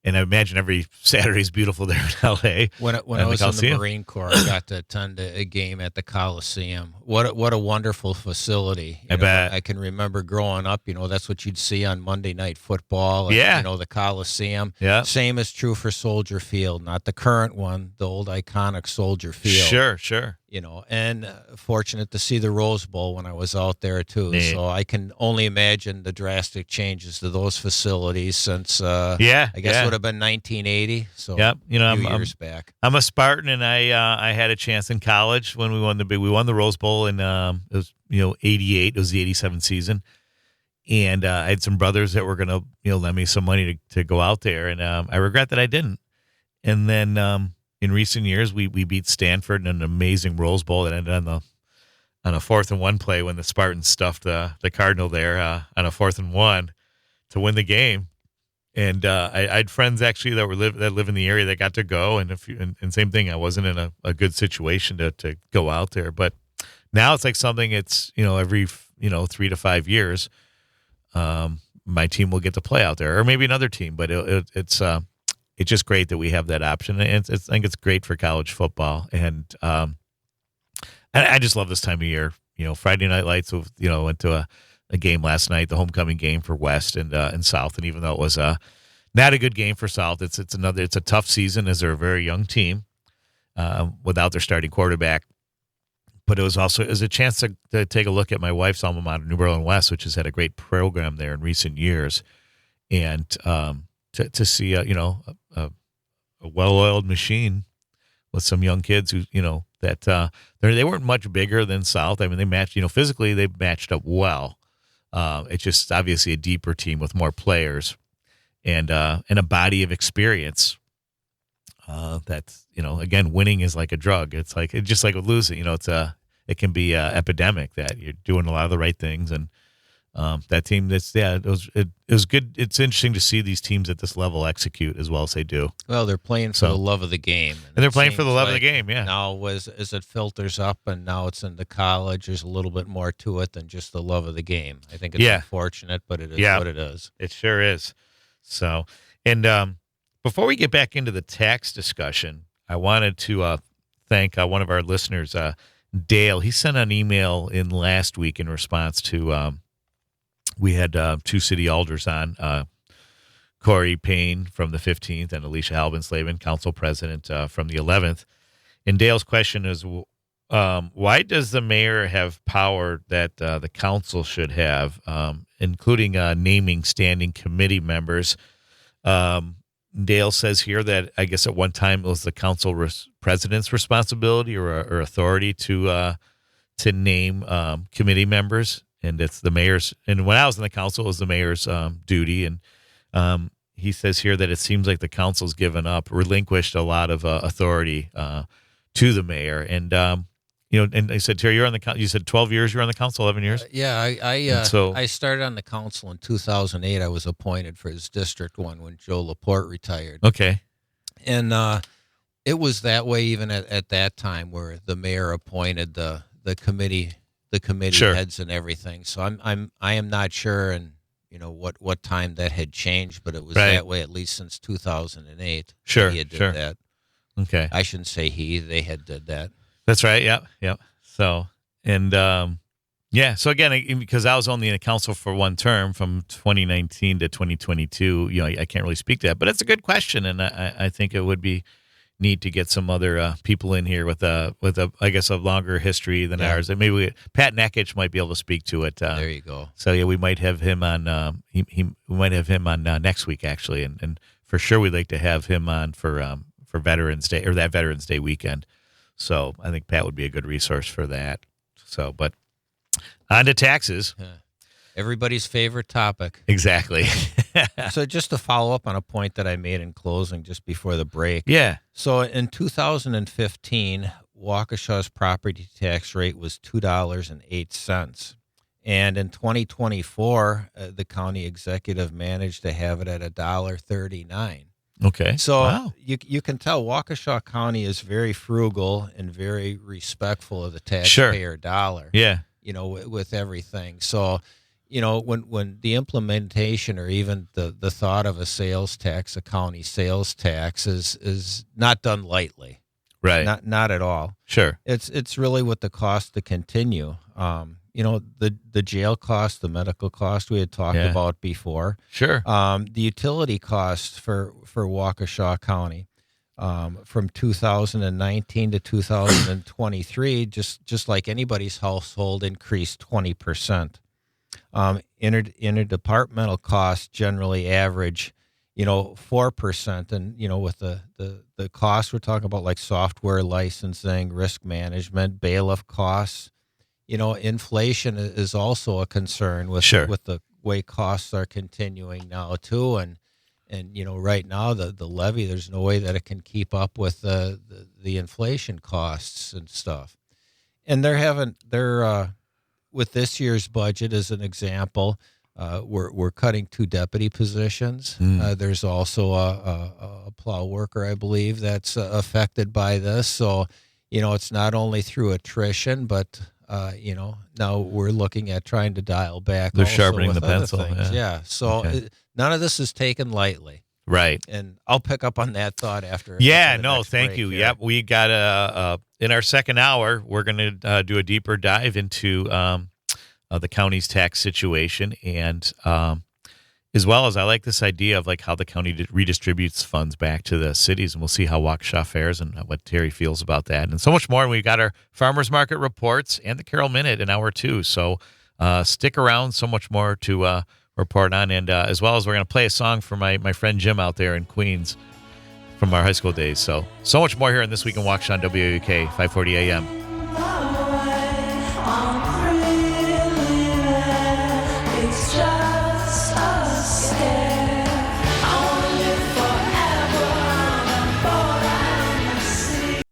Speaker 2: And I imagine every Saturday is beautiful there in L.A.
Speaker 4: When I was in the Marine Corps, I got to attend a game at the Coliseum. What a wonderful facility.
Speaker 2: I bet.
Speaker 4: I can remember growing up, that's what you'd see on Monday Night Football. The Coliseum.
Speaker 2: Yeah.
Speaker 4: Same is true for Soldier Field, not the current one, the old iconic Soldier Field.
Speaker 2: Sure.
Speaker 4: And fortunate to see the Rose Bowl when I was out there too.
Speaker 2: Neat.
Speaker 4: So I can only imagine the drastic changes to those facilities since I guess it would have been 1980. So
Speaker 2: yep.
Speaker 4: a few years back.
Speaker 2: I'm a Spartan, and I had a chance in college when we won the Rose Bowl in it was 88. It was the 87 season, And I had some brothers that were going to, lend me some money to go out there. And I regret that I didn't. And then in recent years, we beat Stanford in an amazing Rose Bowl that ended on a 4th-and-1 play when the Spartans stuffed the Cardinal there on a 4th-and-1 to win the game. And I had friends actually that live in the area that got to go. And and same thing, I wasn't in a good situation to go out there. But now it's like something it's, every, 3 to 5 years, my team will get to play out there, or maybe another team. But it's just great that we have that option. And I think it's great for college football. And I just love this time of year. Friday Night Lights, went to a game last night, the homecoming game for West and South. And even though it was not a good game for South, it's a tough season as they're a very young team without their starting quarterback. But it was a chance to take a look at my wife's alma mater, New Berlin West, which has had a great program there in recent years, and to see a well-oiled machine with some young kids who that they weren't much bigger than South. I mean, they matched physically they matched up well. It's just obviously a deeper team with more players and a body of experience. That's again, winning is like a drug. It's just like with losing. It can be epidemic that you're doing a lot of the right things, and that team. It was good. It's interesting to see these teams at this level execute as well as they do.
Speaker 4: Well, they're playing for the love of the game,
Speaker 2: and they're playing for the love of the game. Yeah.
Speaker 4: Now, as it filters up, and now it's into college, there's a little bit more to it than just the love of the game. I think it's unfortunate, but it is what it is.
Speaker 2: It sure is. So, and before we get back into the tax discussion, I wanted to thank one of our listeners, Dale. He sent an email in last week in response to we had 2 city alders on, Corey Payne from the 15th and Alicia Halbin-Slavin, council president from the 11th. And Dale's question is, why does the mayor have power that the council should have, including naming standing committee members? Dale says here that I guess at one time it was the council president's responsibility or authority to name committee members, and it's the mayor's. And when I was in the council, it was the mayor's duty. And he says here that it seems like the council's relinquished a lot of authority to the mayor. And and I said, Terry, you're on the. You said 12 years. You're on the council, 11 years.
Speaker 4: I started on the council in 2008. I was appointed for his District 1 when Joe Laporte retired.
Speaker 2: Okay,
Speaker 4: and it was that way even at that time, where the mayor appointed the committee heads and everything. So I am not sure, and what time that had changed, but it was that way at least since 2008.
Speaker 2: Sure,
Speaker 4: he had did that.
Speaker 2: Okay,
Speaker 4: I shouldn't say they had did that.
Speaker 2: That's right. Yep. So, and so again, because I was only in the council for one term from 2019 to 2022, I can't really speak to that, but it's a good question. And I think it would be neat to get some other people in here with a I guess a longer history than ours. And maybe Pat Nekich might be able to speak to it.
Speaker 4: There you go.
Speaker 2: So we might have him on. We might have him on next week actually, and for sure we'd like to have him on for Veterans Day or that Veterans Day weekend. So I think Pat would be a good resource for that. So, but on to taxes.
Speaker 4: Everybody's favorite topic.
Speaker 2: Exactly.
Speaker 4: So just to follow up on a point that I made in closing just before the break.
Speaker 2: Yeah.
Speaker 4: So in 2015, Waukesha's property tax rate was $2.08. And in 2024, the county executive managed to have it at $1.39.
Speaker 2: Okay.
Speaker 4: So you can tell Waukesha County is very frugal and very respectful of the taxpayer dollar.
Speaker 2: Yeah.
Speaker 4: With everything. So, when the implementation or even the thought of a sales tax, a county sales tax is not done lightly.
Speaker 2: Right.
Speaker 4: Not at all.
Speaker 2: Sure.
Speaker 4: It's really what the cost to continue. The jail cost, the medical cost we had talked about before.
Speaker 2: Sure.
Speaker 4: The utility costs for Waukesha County from 2019 to 2023, just like anybody's household, increased 20%. Interdepartmental costs generally average, 4%. And, with the costs we're talking about, like software licensing, risk management, bailiff costs, inflation is also a concern with way costs are continuing now too, and right now the levy, there's no way that it can keep up with the inflation costs and stuff. And they're with this year's budget as an example, we're cutting 2 deputy positions. There's also a plow worker, I believe, that's affected by this. So, it's not only through attrition, but now we're looking at trying to dial back.
Speaker 2: They're
Speaker 4: also
Speaker 2: sharpening
Speaker 4: with
Speaker 2: the
Speaker 4: other
Speaker 2: pencil.
Speaker 4: things. Yeah. So
Speaker 2: Okay.
Speaker 4: none of this is taken lightly.
Speaker 2: Right.
Speaker 4: And I'll pick up on that thought after.
Speaker 2: Yeah,
Speaker 4: the
Speaker 2: no,
Speaker 4: next
Speaker 2: thank
Speaker 4: break
Speaker 2: you.
Speaker 4: here.
Speaker 2: Yep, we got in our second hour, we're going to do a deeper dive into the county's tax situation, and as well as I like this idea of like how the county redistributes funds back to the cities, and we'll see how Waukesha fares and what Terry feels about that, and so much more. And we've got our farmers market reports and the Carroll Minute in hour 2. So stick around. So much more to report on, and as well as we're going to play a song for my friend Jim out there in Queens from our high school days. So much more here in This Week in Waukesha on WAUK 540 AM.
Speaker 6: It's just a scare. I wanna live forever on a boat and the sea.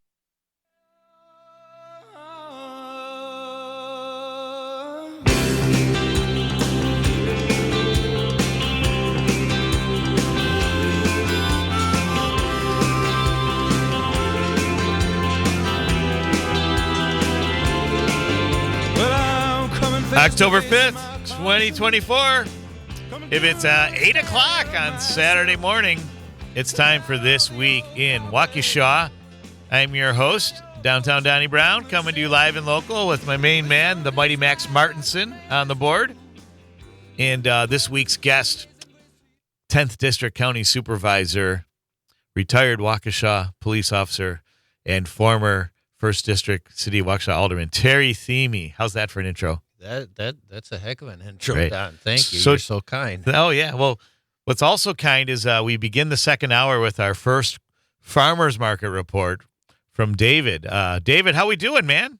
Speaker 2: October 5th, 2024. If it's 8 o'clock on Saturday morning, it's time for This Week in Waukesha. I'm your host, Downtown Donnie Brown, coming to you live and local with my main man, the mighty Max Martinson, on the board. And this week's guest, 10th District County Supervisor, retired Waukesha police officer, and former 1st District City of Waukesha Alderman, Terry Thieme. How's that for an intro?
Speaker 4: That's a heck of an intro,
Speaker 2: Great.
Speaker 4: Don. Thank you.
Speaker 2: So-
Speaker 4: You're so kind.
Speaker 2: Oh, yeah. Well, what's also kind is we begin the second hour with our first farmers market report from David. David, how we doing, man?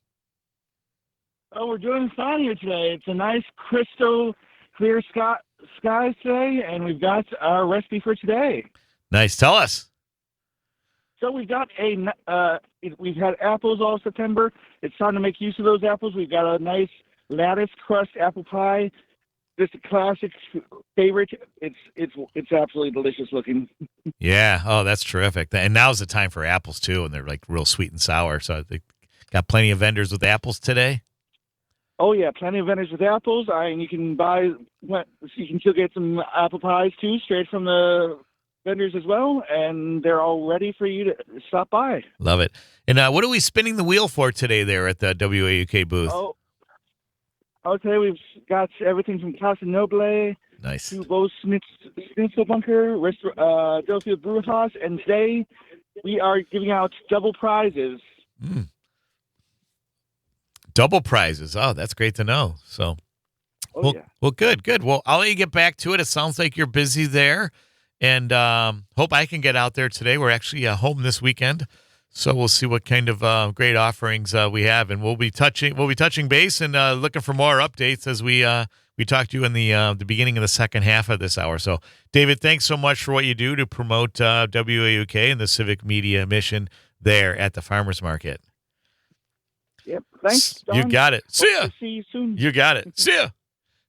Speaker 8: Oh, we're doing fine here today. It's a nice crystal clear skies today, and we've got our recipe for today.
Speaker 2: Nice. Tell us.
Speaker 8: So we've got we've had apples all September. It's time to make use of those apples. We've got a nice lattice crust apple pie. Just a classic favorite. It's absolutely delicious looking.
Speaker 2: Yeah. Oh, that's terrific. And now's the time for apples, too, and they're like real sweet and sour. So they got plenty of vendors with apples today.
Speaker 8: Oh yeah, plenty of vendors with apples. And you can you can still get some apple pies too, straight from the vendors as well, and they're all ready for you to stop by.
Speaker 2: Love it. And what are we spinning the wheel for today there at the WAUK booth?
Speaker 8: Oh, today we've got everything from Casa Noble
Speaker 2: Nice.
Speaker 8: to Bo Schnitzel Bunker, Delafield Brewhouse, and today we are giving out double prizes.
Speaker 2: Double prizes. Oh, that's great to know. So,
Speaker 8: Oh, yeah.
Speaker 2: well, good. Well, I'll let you get back to it. It sounds like you're busy there, and hope I can get out there today. We're actually home this weekend, so we'll see what kind of great offerings we have, and we'll be touching base and looking for more updates as we talked to you in the beginning of the second half of this hour. So, David, thanks so much for what you do to promote WAUK and the civic media mission there at the farmers market.
Speaker 8: Yep. Thanks, Don.
Speaker 2: You got it. See
Speaker 8: Hope
Speaker 2: ya.
Speaker 8: to see you soon.
Speaker 2: You got it. See ya.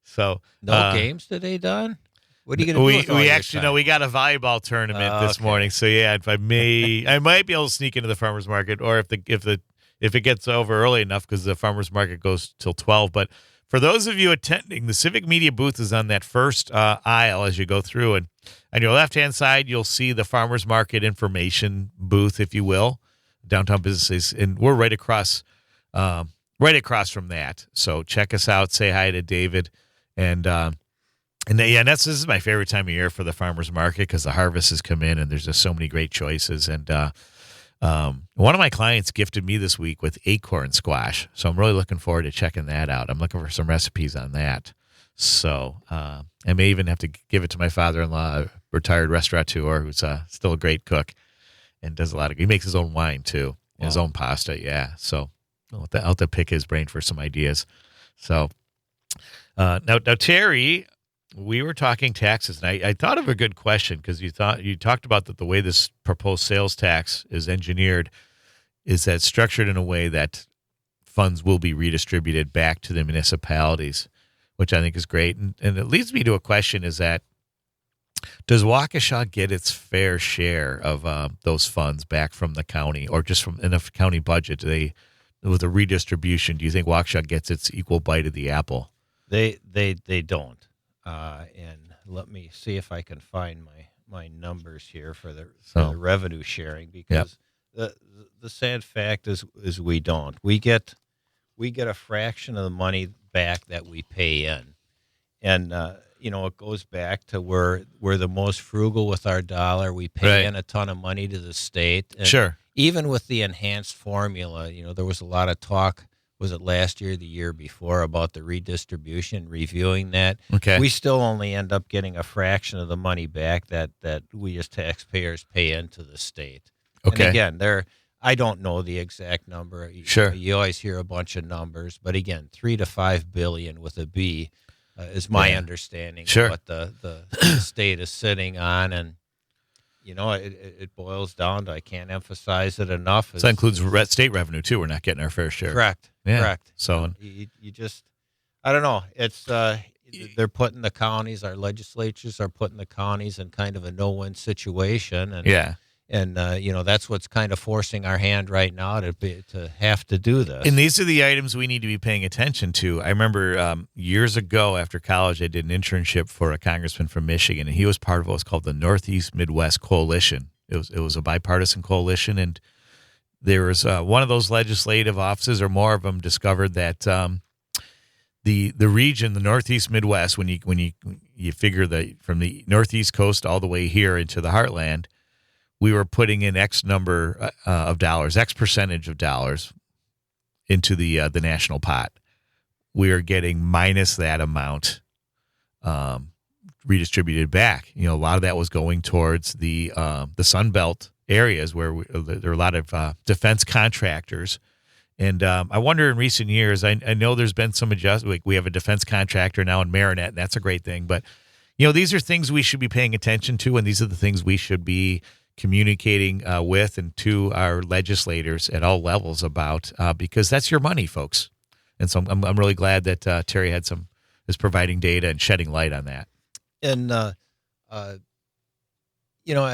Speaker 2: So
Speaker 4: No games today, Don? What are you going to do with all
Speaker 2: we
Speaker 4: your
Speaker 2: actually
Speaker 4: time?
Speaker 2: we got a volleyball tournament this
Speaker 4: Okay.
Speaker 2: morning. So yeah, if I might be able to sneak into the farmers market, or if it gets over early enough, because the farmers market goes till 12. But for those of you attending, the civic media booth is on that first aisle as you go through, and on your left hand side you'll see the farmers market information booth, if you will, downtown businesses, and we're right across from that. So check us out. Say hi to David. And this is my favorite time of year for the farmers market, because the harvest has come in and there's just so many great choices. And one of my clients gifted me this week with acorn squash, so I'm really looking forward to checking that out. I'm looking for some recipes on that. So I may even have to give it to my father-in-law, a retired restaurateur who's still a great cook and does he makes his own wine too, and his own pasta. Yeah, so I'll have to pick his brain for some ideas. So. Now, Terry, we were talking taxes, and I thought of a good question because you talked about that the way this proposed sales tax is engineered is that structured in a way that funds will be redistributed back to the municipalities, which I think is great. And it leads me to a question: is that does Waukesha get its fair share of those funds back from the county, or just from in a county budget? Do they, with a redistribution, do you think Waukesha gets its equal bite of the apple?
Speaker 4: They don't. And let me see if I can find my numbers here for the revenue sharing, because the sad fact is we don't. We get a fraction of the money back that we pay in, and it goes back to we're the most frugal with our dollar. We pay in a ton of money to the state. And
Speaker 2: Sure.
Speaker 4: Even with the enhanced formula, there was a lot of talk. Was it last year, the year before, about the redistribution, reviewing that?
Speaker 2: Okay.
Speaker 4: We still only end up getting a fraction of the money back that we as taxpayers pay into the state.
Speaker 2: Okay.
Speaker 4: And again, I don't know the exact number.
Speaker 2: Sure.
Speaker 4: You always hear a bunch of numbers, but again, $3 to $5 billion with a B is my understanding
Speaker 2: Sure.
Speaker 4: of what the state is sitting on, and it boils down to, I can't emphasize it enough.
Speaker 2: So that includes state revenue too. We're not getting our fair share.
Speaker 4: Correct.
Speaker 2: Yeah.
Speaker 4: Correct.
Speaker 2: So
Speaker 4: you just, I don't know. It's they're putting the counties, our legislatures are putting the counties in kind of a no-win situation, and And that's what's kind of forcing our hand right now to have to do this.
Speaker 2: And these are the items we need to be paying attention to. I remember years ago after college, I did an internship for a congressman from Michigan, and he was part of what was called the Northeast Midwest Coalition. It was a bipartisan coalition, and there was one of those legislative offices, or more of them, discovered that the region, the Northeast Midwest, when you figure from the Northeast coast all the way here into the heartland, we were putting in X number of dollars, X percentage of dollars into the national pot. We are getting minus that amount redistributed back. A lot of that was going towards the Sun Belt areas where there are a lot of defense contractors. And I wonder in recent years, I know there's been some adjustment. We have a defense contractor now in Marinette, and that's a great thing. But, these are things we should be paying attention to, and these are the things we should be communicating with and to our legislators at all levels about, because that's your money, folks. And so I'm really glad that Terry is providing data and shedding light on that.
Speaker 4: And I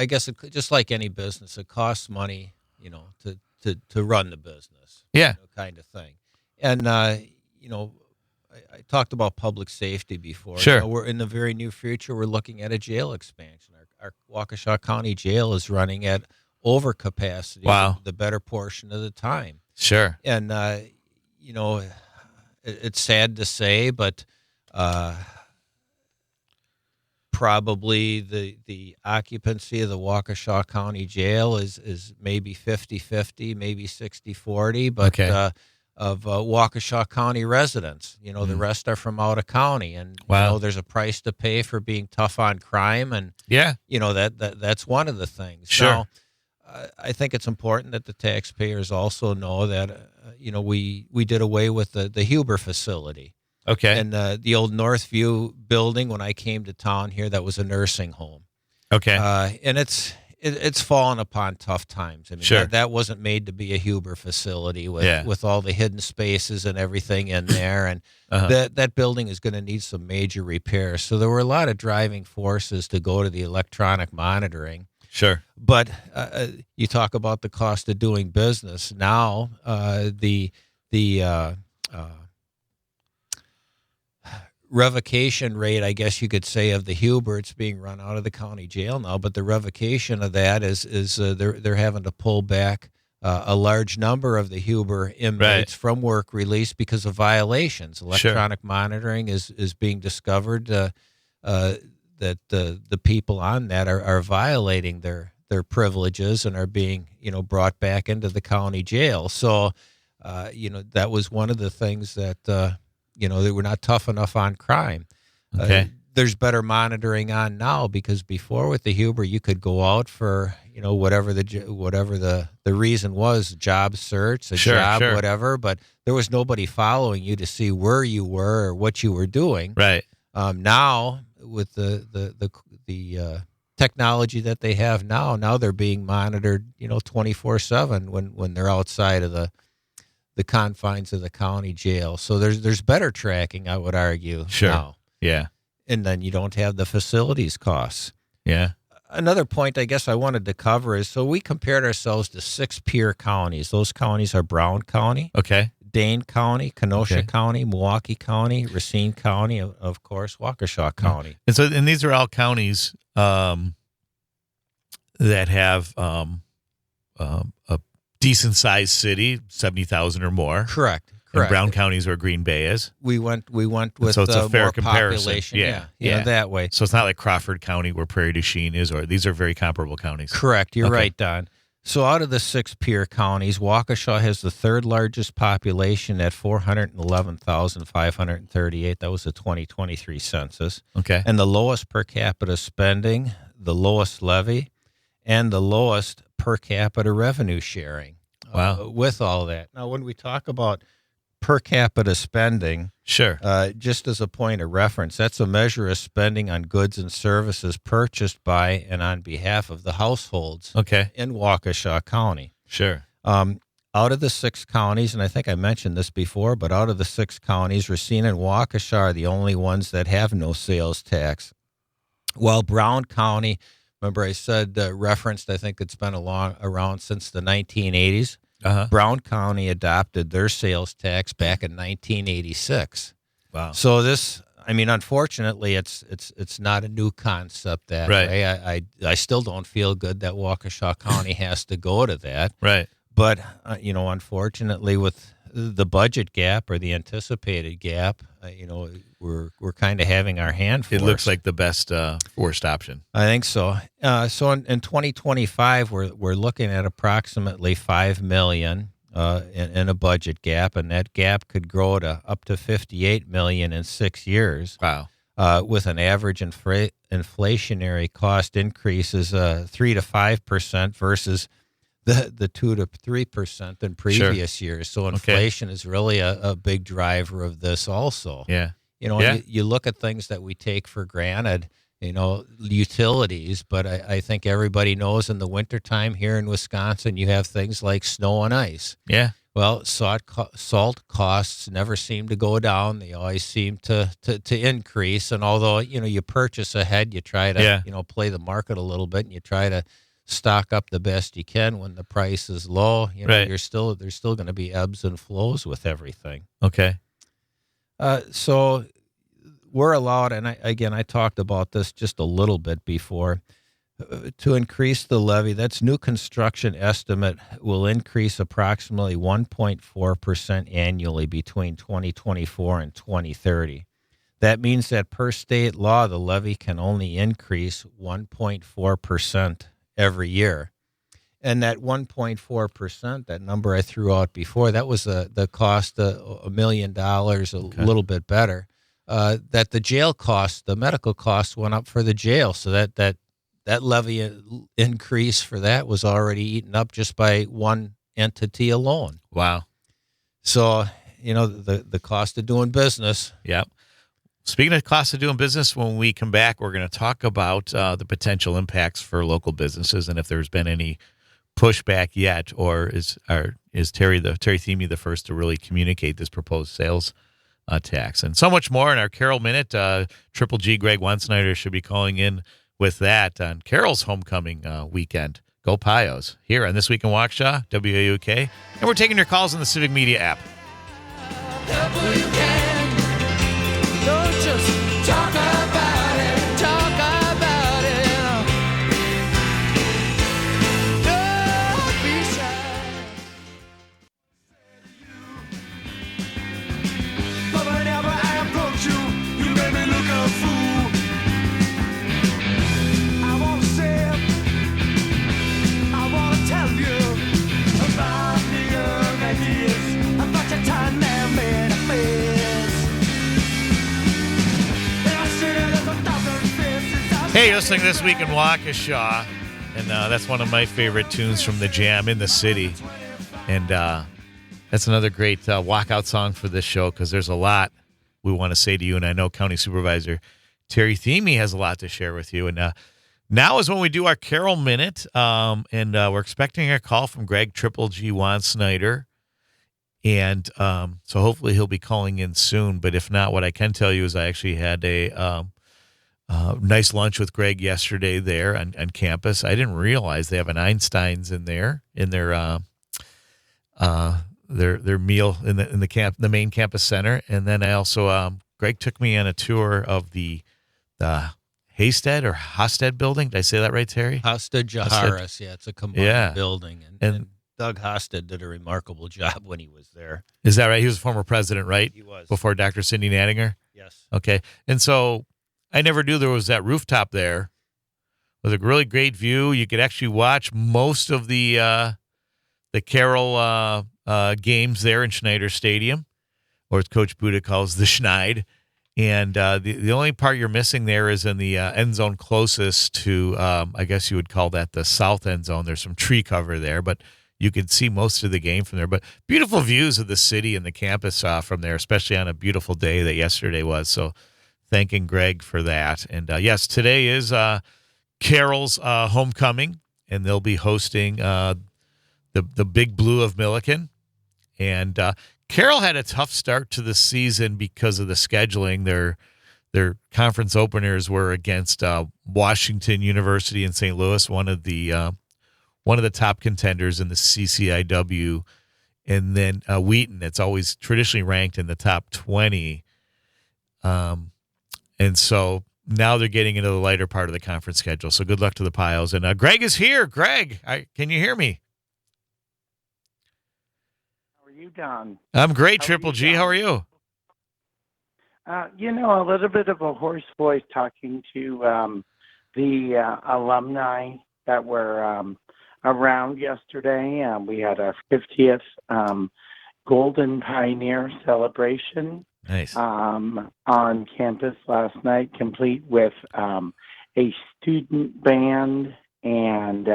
Speaker 4: guess just like any business, it costs money, to run the business.
Speaker 2: Yeah,
Speaker 4: kind of thing. And I talked about public safety before.
Speaker 2: Sure.
Speaker 4: We're in the very near future. We're looking at a jail expansion. Our Waukesha County Jail is running at over capacity.
Speaker 2: Wow.
Speaker 4: The better portion of the time.
Speaker 2: Sure.
Speaker 4: And it's sad to say, but probably the occupancy of the Waukesha County Jail is maybe 50-50, maybe 60-40, but
Speaker 2: okay.
Speaker 4: Of Waukesha County residents. The rest are from out of county, and
Speaker 2: wow.
Speaker 4: There's a price to pay for being tough on crime, and that's one of the things.
Speaker 2: Sure.
Speaker 4: Now, I think it's important that the taxpayers also know that we did away with the Huber facility.
Speaker 2: Okay.
Speaker 4: And the old Northview building, when I came to town here, that was a nursing home.
Speaker 2: Okay.
Speaker 4: And it's fallen upon tough times. I mean,
Speaker 2: sure.
Speaker 4: that wasn't made to be a Huber facility with all the hidden spaces and everything in there. And that building is going to need some major repairs. So there were a lot of driving forces to go to the electronic monitoring.
Speaker 2: Sure.
Speaker 4: But you talk about the cost of doing business. Now, the revocation rate, I guess you could say, of the Huber, it's being run out of the county jail now, but the revocation of that is they're having to pull back a large number of the Huber inmates from work release because of violations. Electronic monitoring is being discovered that the people on that are violating their privileges and are being brought back into the county jail. So that was one of the things that they were not tough enough on crime.
Speaker 2: Okay.
Speaker 4: There's better monitoring on now, because before with the Huber, you could go out for whatever the reason was, job search, job, whatever, but there was nobody following you to see where you were or what you were doing.
Speaker 2: Right.
Speaker 4: Now the technology that they have now they're being monitored, 24/7 when they're outside of the confines of the county jail. So there's better tracking, I would argue.
Speaker 2: Sure.
Speaker 4: Now.
Speaker 2: Yeah.
Speaker 4: And then you don't have the facilities costs.
Speaker 2: Yeah.
Speaker 4: Another point I guess I wanted to cover is, so we compared ourselves to 6 peer counties. Those counties are Brown County,
Speaker 2: Okay.
Speaker 4: Dane County, Kenosha
Speaker 2: Okay.
Speaker 4: County, Milwaukee County, Racine County, of course, Waukesha County.
Speaker 2: And these are all counties that have a decent sized city, 70,000 or more.
Speaker 4: Correct.
Speaker 2: And Brown County is where Green Bay is.
Speaker 4: We went with
Speaker 2: So it's a fair
Speaker 4: more
Speaker 2: comparison.
Speaker 4: population.
Speaker 2: Yeah.
Speaker 4: Yeah, that way.
Speaker 2: So it's not like Crawford County where Prairie du Chien is, or these are very comparable counties.
Speaker 4: Correct. You're
Speaker 2: Okay.
Speaker 4: right, Don. So out of the 6 peer counties, Waukesha has the third largest population at 411,538. That was the 2023 census.
Speaker 2: Okay.
Speaker 4: And the lowest per capita spending, the lowest levy, and the lowest per capita revenue sharing.
Speaker 2: Wow.
Speaker 4: With all that. Now, when we talk about per capita spending,
Speaker 2: Sure.
Speaker 4: just as a point of reference, that's a measure of spending on goods and services purchased by and on behalf of the households
Speaker 2: Okay.
Speaker 4: in Waukesha County.
Speaker 2: Sure.
Speaker 4: Out of the 6 counties, and I think I mentioned this before, but out of the 6 counties, Racine and Waukesha are the only ones that have no sales tax. While Brown County, remember I said referenced, I think it's been around since the 1980s.
Speaker 2: Uh-huh.
Speaker 4: Brown County adopted their sales tax back in 1986.
Speaker 2: Wow.
Speaker 4: So this, I mean, unfortunately, it's not a new concept that
Speaker 2: Right.
Speaker 4: way. I still don't feel good that Waukesha County has to go to that.
Speaker 2: Right.
Speaker 4: But unfortunately, with the budget gap or the anticipated gap, we're kind of having our hand forced.
Speaker 2: It looks like the best worst option.
Speaker 4: I think so. So in 2025, we're looking at approximately $5 million in a budget gap, and that gap could grow to up to $58 million in 6 years.
Speaker 2: Wow.
Speaker 4: With an average inflationary cost increases 3 to 5% versus the 2 to 3% in previous years. So inflation is really a big driver of this also.
Speaker 2: Yeah.
Speaker 4: You look at things that we take for granted, utilities, but I think everybody knows in the wintertime here in Wisconsin, you have things like snow and ice.
Speaker 2: Yeah.
Speaker 4: Well, salt costs never seem to go down. They always seem to increase. And although, you purchase ahead, you try to, play the market a little bit, and you try to stock up the best you can when the price is low.
Speaker 2: Right.
Speaker 4: There's still going to be ebbs and flows with everything.
Speaker 2: Okay.
Speaker 4: So we're allowed, and I talked about this just a little bit before, to increase the levy. That's new construction estimate will increase approximately 1.4% annually between 2024 and 2030. That means that per state law, the levy can only increase 1.4% every year. And that 1.4%, that number I threw out before, that was the cost of $1 million, little bit better. That the jail costs, the medical costs went up for the jail. So that levy increase for that was already eaten up just by one entity alone.
Speaker 2: Wow.
Speaker 4: So, the cost of doing business.
Speaker 2: Yep. Speaking of cost of doing business, when we come back, we're going to talk about the potential impacts for local businesses and if there's been any pushback yet, or is Terry Thieme the first to really communicate this proposed sales tax, and so much more in our Carroll Minute. Triple G Greg Wensnyder should be calling in with that on Carroll's homecoming weekend. Go Pios here on This Week in Waukesha, WAUK, and we're taking your calls on the Civic Media app.
Speaker 5: Don't just talk about it, talk about it. Don't be shy. But whenever I approach you, you make me look a fool. I wanna say it, I wanna tell you about the early years. I thought your time never made a face.
Speaker 2: Hey, you're listening to This Week in Waukesha, and that's one of my favorite tunes from the Jam in the City. And that's another great walkout song for this show, because there's a lot we want to say to you, and I know County Supervisor Terry Thieme has a lot to share with you. And now is when we do our Carroll Minute, and we're expecting a call from Greg Triple G Juan Snyder. And so hopefully he'll be calling in soon. But if not, what I can tell you is I actually had a nice lunch with Greg yesterday there on campus. I didn't realize they have an Einstein's in there in their meal in the main campus center. And then I also Greg took me on a tour of the Hasted or Hosted building. Did I say that right, Terry?
Speaker 4: Hosted Jaharis, yeah, it's a combined building, and Doug Hosted did a remarkable job when he was there.
Speaker 2: Is that right? He was a former president, right?
Speaker 4: He was.
Speaker 2: Before Dr. Cindy Nattinger?
Speaker 4: Yes.
Speaker 2: Okay. And so I never knew there was that rooftop there with a really great view. You could actually watch most of the Carroll games there in Schneider Stadium, or as Coach Buda calls the Schneid. And the only part you're missing there is in the end zone closest to, I guess you would call that the south end zone. There's some tree cover there, but you could see most of the game from there. But beautiful views of the city and the campus from there, especially on a beautiful day that yesterday was. So thanking Greg for that. And yes, today is Carroll's homecoming, and they'll be hosting the Big Blue of Milliken. And Carroll had a tough start to the season because of the scheduling. Their conference openers were against Washington University in St. Louis, one of the top contenders in the CCIW, and then Wheaton. It's always traditionally ranked in the top 20, and so now they're getting into the lighter part of the conference schedule. So good luck to the Piles. And Greg is here. Greg, can you hear me?
Speaker 9: You, Don?
Speaker 2: I'm great, Triple G. How are you?
Speaker 9: A little bit of a hoarse voice talking to the alumni that were around yesterday. We had our 50th Golden Pioneer celebration on campus last night, complete with a student band, and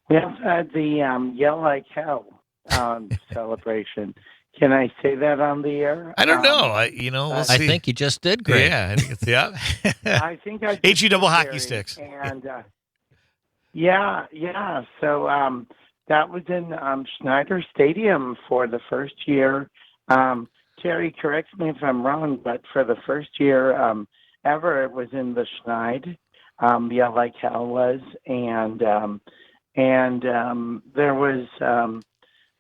Speaker 9: we also had the Yell Like Hell celebration. Can I say that on the air?
Speaker 2: I don't know. We'll see.
Speaker 4: I think you just did, Greg.
Speaker 2: Yeah, I think it's
Speaker 9: I think I
Speaker 2: HE double hockey sticks.
Speaker 9: And yeah. So that was in Schneider Stadium for the first year. Terry, correct me if I'm wrong, but for the first year ever, it was in the Schneid. Yeah, like hell was, and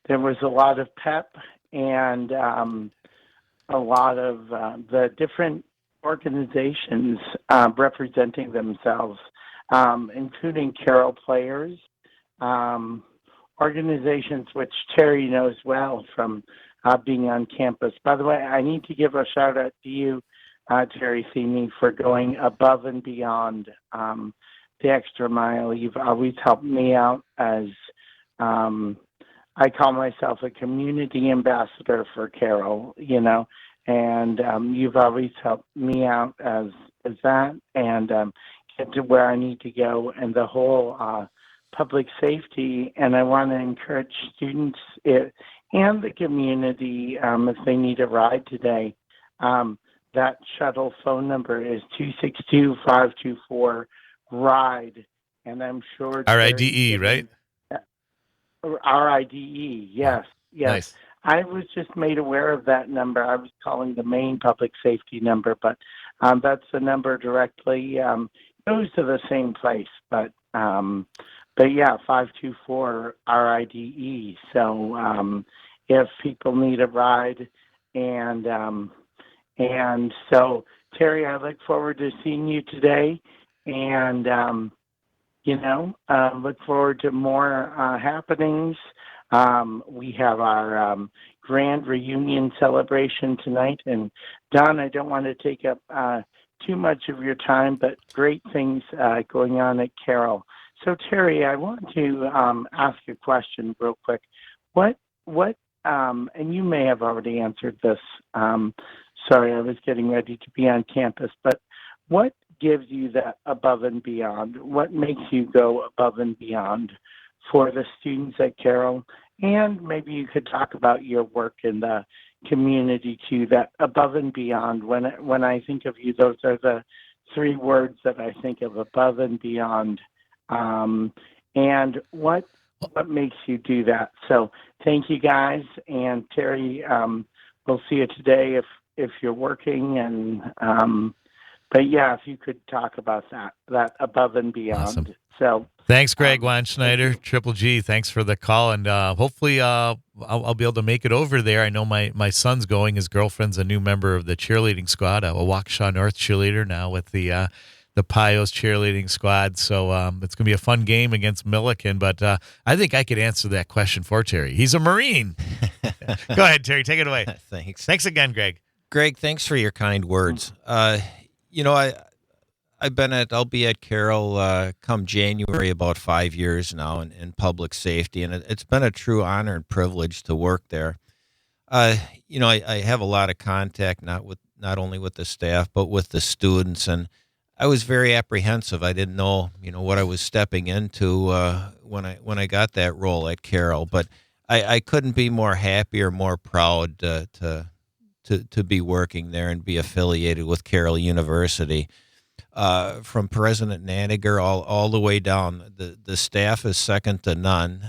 Speaker 9: there was a lot of pep and a lot of the different organizations representing themselves, including Carroll players, organizations which Terry knows well from being on campus. By the way, I need to give a shout out to you, Terry Thieme, for going above and beyond the extra mile. You've always helped me out as I call myself a community ambassador for Carroll, and you've always helped me out as that, and get to where I need to go, and the whole public safety. And I want to encourage students and the community, if they need a ride today, that shuttle phone number is 262-524-RIDE, and I'm sure
Speaker 2: RIDE, right?
Speaker 9: RIDE, yes.
Speaker 2: Nice.
Speaker 9: I was just made aware of that number. I was calling the main public safety number, but that's the number directly. Goes to the same place, but yeah, 524 RIDE. So if people need a ride, and so Terry, I look forward to seeing you today, and look forward to more happenings. We have our grand reunion celebration tonight. And Don, I don't want to take up too much of your time, but great things going on at Carroll. So Terry, I want to ask a question real quick. What, and you may have already answered this. Sorry, I was getting ready to be on campus, but what gives you that above and beyond? What makes you go above and beyond for the students at Carroll? And maybe you could talk about your work in the community too, that above and beyond. When I think of you, those are the three words that I think of: above and beyond. And what makes you do that? So thank you guys. And Terry, we'll see you today if you're working. And but yeah, if you could talk about that above and beyond.
Speaker 2: Awesome.
Speaker 9: So
Speaker 2: thanks, Greg Weinschneider, Triple G. Thanks for the call, and hopefully I'll be able to make it over there. I know my son's going. His girlfriend's a new member of the cheerleading squad, a Waukesha North cheerleader now with the Pios cheerleading squad. So it's going to be a fun game against Milliken. But I think I could answer that question for Terry. He's a Marine. Go ahead, Terry. Take it away.
Speaker 4: Thanks.
Speaker 2: Thanks again, Greg.
Speaker 4: Greg, thanks for your kind words. I'll be at Carroll come January, about 5 years now in public safety, and it's been a true honor and privilege to work there. I have a lot of contact, not only with the staff, but with the students, and I was very apprehensive. I didn't know, what I was stepping into when I got that role at Carroll, but I couldn't be more happy or more proud to be working there and be affiliated with Carroll University. From President Naniger all the way down, the staff is second to none,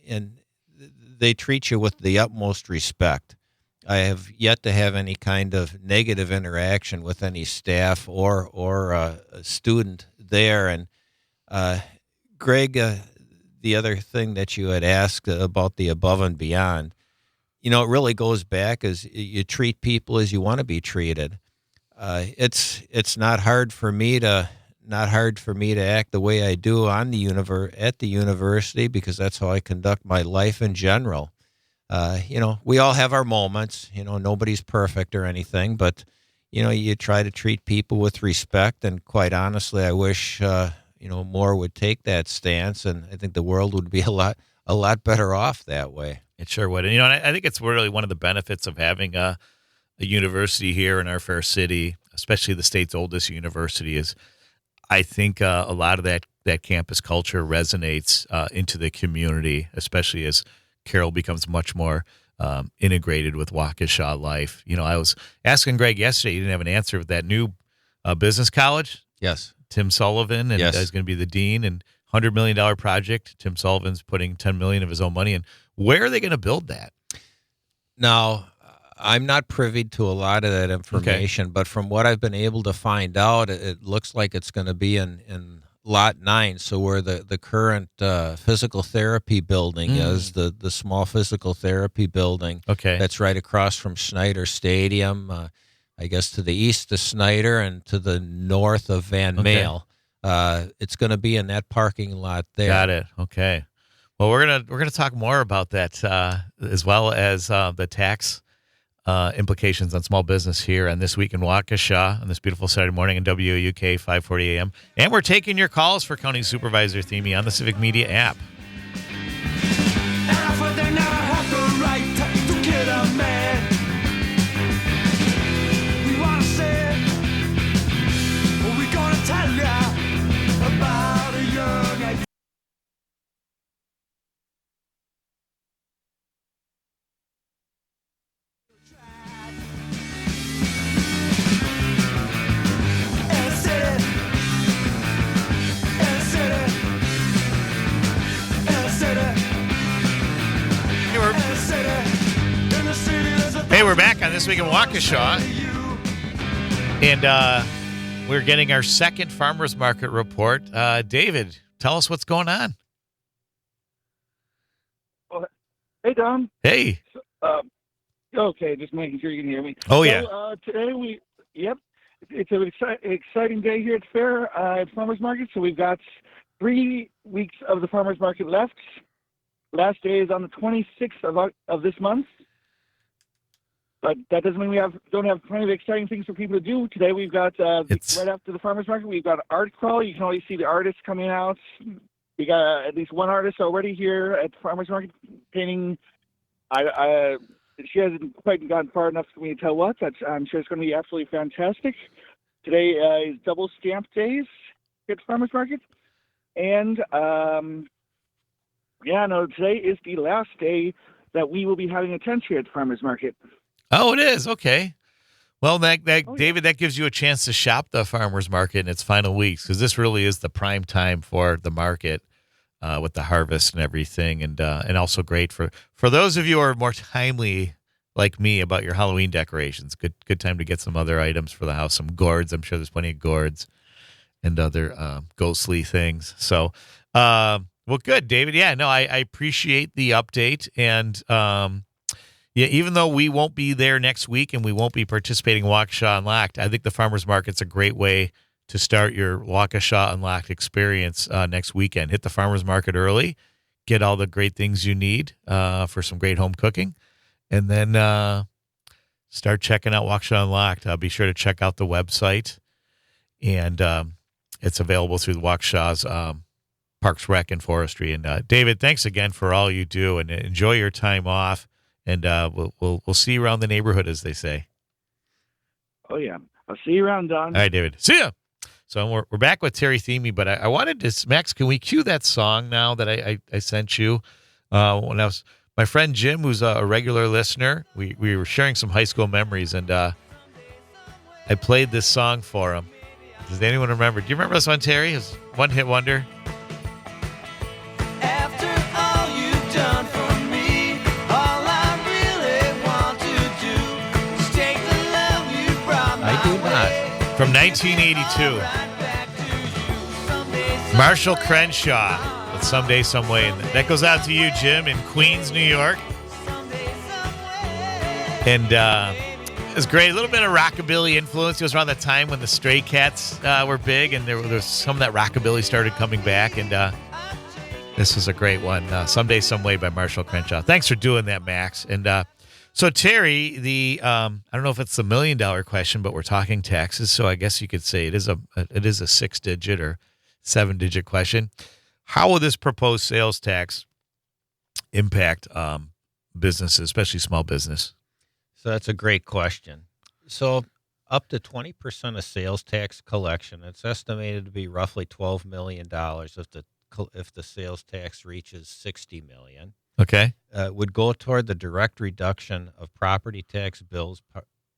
Speaker 4: and they treat you with the utmost respect. I have yet to have any kind of negative interaction with any staff or a student there. And Greg, the other thing that you had asked about the above and beyond, it really goes back as you treat people as you want to be treated. It's not hard for me to act the way I do at the university, because that's how I conduct my life in general. We all have our moments. Nobody's perfect or anything, but you try to treat people with respect. And quite honestly, I wish more would take that stance, and I think the world would be a lot better off that way.
Speaker 2: It sure would. And I think it's really one of the benefits of having a university here in our fair city, especially the state's oldest university, is I think a lot of that campus culture resonates into the community, especially as Carroll becomes much more integrated with Waukesha life. I was asking Greg yesterday, he didn't have an answer with that new business college.
Speaker 4: Yes.
Speaker 2: Tim Sullivan, and
Speaker 4: yes.
Speaker 2: He's going to be the dean, and $100 million project. Tim Sullivan's putting $10 million of his own money in. Where are they going to build that?
Speaker 4: Now, I'm not privy to a lot of that information, but from what I've been able to find out, it looks like it's going to be in Lot 9, so where the current physical therapy building is, the small physical therapy building.
Speaker 2: Okay.
Speaker 4: That's right across from Snyder Stadium, I guess to the east of Snyder and to the north of Van Male. It's going to be in that parking lot there.
Speaker 2: Got it. Okay. Well, we're gonna talk more about that as well as the tax implications on small business here on This Week in Waukesha on this beautiful Saturday morning in WUK 540 AM. And we're taking your calls for County Supervisor Thieme on the Civic Media app. Hey, we're back on This Week in Waukesha, and we're getting our second farmers market report. David, tell us what's going on.
Speaker 8: Well, hey, Don.
Speaker 2: Hey.
Speaker 8: Okay, just making sure you can hear me.
Speaker 2: Oh, yeah.
Speaker 8: Today it's an exciting day here at the fair at farmers market. So we've got 3 weeks of the farmers market left. Last day is on the 26th of this month. But that doesn't mean we don't have plenty of exciting things for people to do. Today we've got, right after the farmers market, we've got art crawl. You can always see the artists coming out. We got at least one artist already here at the farmers market painting. She hasn't quite gotten far enough for me to tell what. I'm sure it's going to be absolutely fantastic. Today is double stamp days at the farmers market. And, today is the last day that we will be having a tent here at the farmers market.
Speaker 2: Oh, it is. Okay. Well, David, that gives you a chance to shop the farmers market in its final weeks, because this really is the prime time for the market with the harvest and everything, and also great for those of you who are more timely like me about your Halloween decorations. Good time to get some other items for the house, some gourds. I'm sure there's plenty of gourds and other ghostly things. So, well, good, David. Yeah, no, I appreciate the update, and yeah, even though we won't be there next week and we won't be participating in Waukesha Unlocked, I think the farmers market's a great way to start your Waukesha Unlocked experience next weekend. Hit the farmers market early, get all the great things you need for some great home cooking, and then start checking out Waukesha Unlocked. Be sure to check out the website, and it's available through the Waukesha's Parks, Rec, and Forestry. And David, thanks again for all you do, and enjoy your time off. And we'll see you around the neighborhood, as they say.
Speaker 8: Oh, yeah. I'll see you around, Don.
Speaker 2: All right, David. See ya. So we're back with Terry Thieme, but I wanted to, Max, can we cue that song now that I sent you? When I was, my friend Jim, who's a regular listener, we were sharing some high school memories, and I played this song for him. Does anyone remember? Do you remember this one, Terry? His one-hit wonder?
Speaker 5: After all you've done for me, all I really want to do is take the love you brought my
Speaker 4: I do not.
Speaker 5: way.
Speaker 2: From 1982.
Speaker 5: Right back to you. Someday,
Speaker 2: Marshall Crenshaw with Someday, Some Way. And that goes out to you, Jim, in Queens, New York.
Speaker 5: someday, somewhere.
Speaker 2: And it was great. A little bit of rockabilly influence. It was around the time when the Stray Cats were big, and there was some of that rockabilly started coming back. And this was a great one. Someday, Some Way by Marshall Crenshaw. Thanks for doing that, Max. And so, Terry, I don't know if it's the $1 million question, but we're talking taxes, so I guess you could say it is a 6-digit or 7-digit question. How will this proposed sales tax impact businesses, especially small business?
Speaker 4: So that's a great question. So up to 20% of sales tax collection, it's estimated to be roughly $12 million if the sales tax reaches $60 million.
Speaker 2: Okay.
Speaker 4: Would go toward the direct reduction of property tax bills,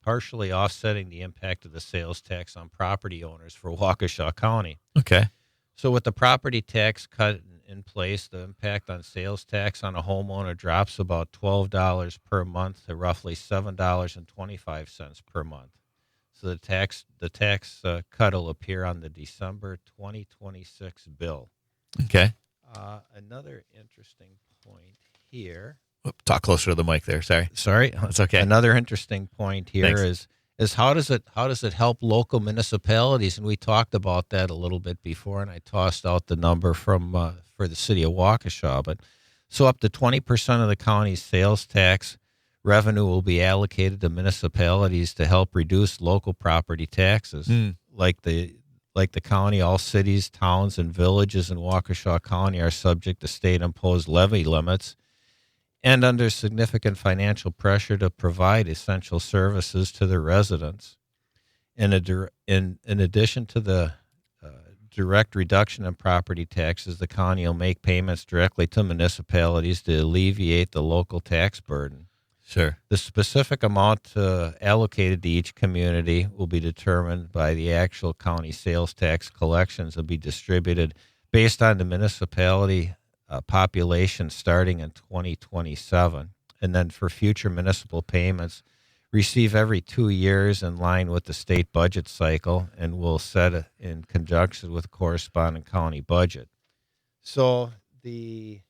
Speaker 4: partially offsetting the impact of the sales tax on property owners for Waukesha County.
Speaker 2: Okay.
Speaker 4: So with the property tax cut in place, the impact on sales tax on a homeowner drops about $12 per month to roughly $7.25 per month. So the tax cut will appear on the December 2026 bill.
Speaker 2: Okay.
Speaker 4: Another interesting point here.
Speaker 2: Talk closer to the mic there. Sorry. That's okay.
Speaker 4: Another interesting point here
Speaker 2: Thanks.
Speaker 4: is how does it help local municipalities? And we talked about that a little bit before, and I tossed out the number from for the city of Waukesha. But so up to 20% of the county's sales tax revenue will be allocated to municipalities to help reduce local property taxes. Like the county, all cities, towns, and villages in Waukesha County are subject to state-imposed levy limits and under significant financial pressure to provide essential services to their residents. In addition to the direct reduction in property taxes, the county will make payments directly to municipalities to alleviate the local tax burden.
Speaker 2: Sure.
Speaker 4: The specific amount allocated to each community will be determined by the actual county sales tax collections and be distributed based on the municipality population starting in 2027. And then for future municipal payments, receive every 2 years in line with the state budget cycle and will set in conjunction with corresponding county budget. So if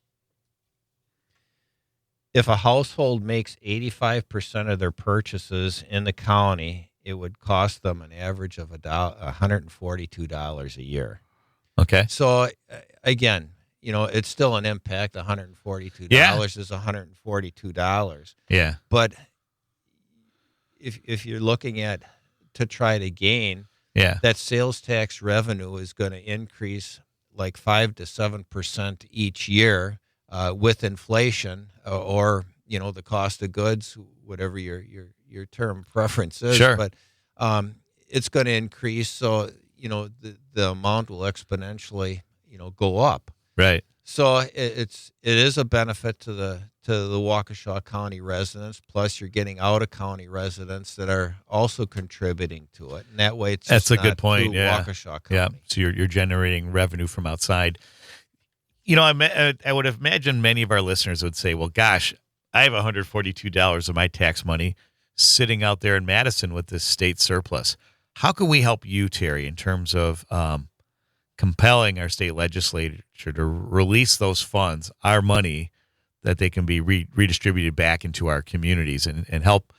Speaker 4: a household makes 85% of their purchases in the county, it would cost them an average of $142 a year.
Speaker 2: Okay.
Speaker 4: So again, it's still an impact. $142 is $142.
Speaker 2: Yeah.
Speaker 4: But if you're looking at to try to gain, that sales tax revenue is going to increase like 5 to 7% each year with inflation or the cost of goods, whatever your term preference is.
Speaker 2: Sure.
Speaker 4: But it's going to increase, so the amount will exponentially go up.
Speaker 2: Right.
Speaker 4: So it is a benefit to the Waukesha County residents. Plus, you're getting out of county residents that are also contributing to it, and that way it's
Speaker 2: That's
Speaker 4: just
Speaker 2: a good
Speaker 4: not
Speaker 2: point.
Speaker 4: through
Speaker 2: Yeah,
Speaker 4: Waukesha County.
Speaker 2: yeah. So you're generating revenue from outside. I would imagine many of our listeners would say, "Well, gosh, I have $142 of my tax money sitting out there in Madison with this state surplus. How can we help you, Terry, in terms of compelling our state legislature to release those funds, our money, that they can be redistributed back into our communities and help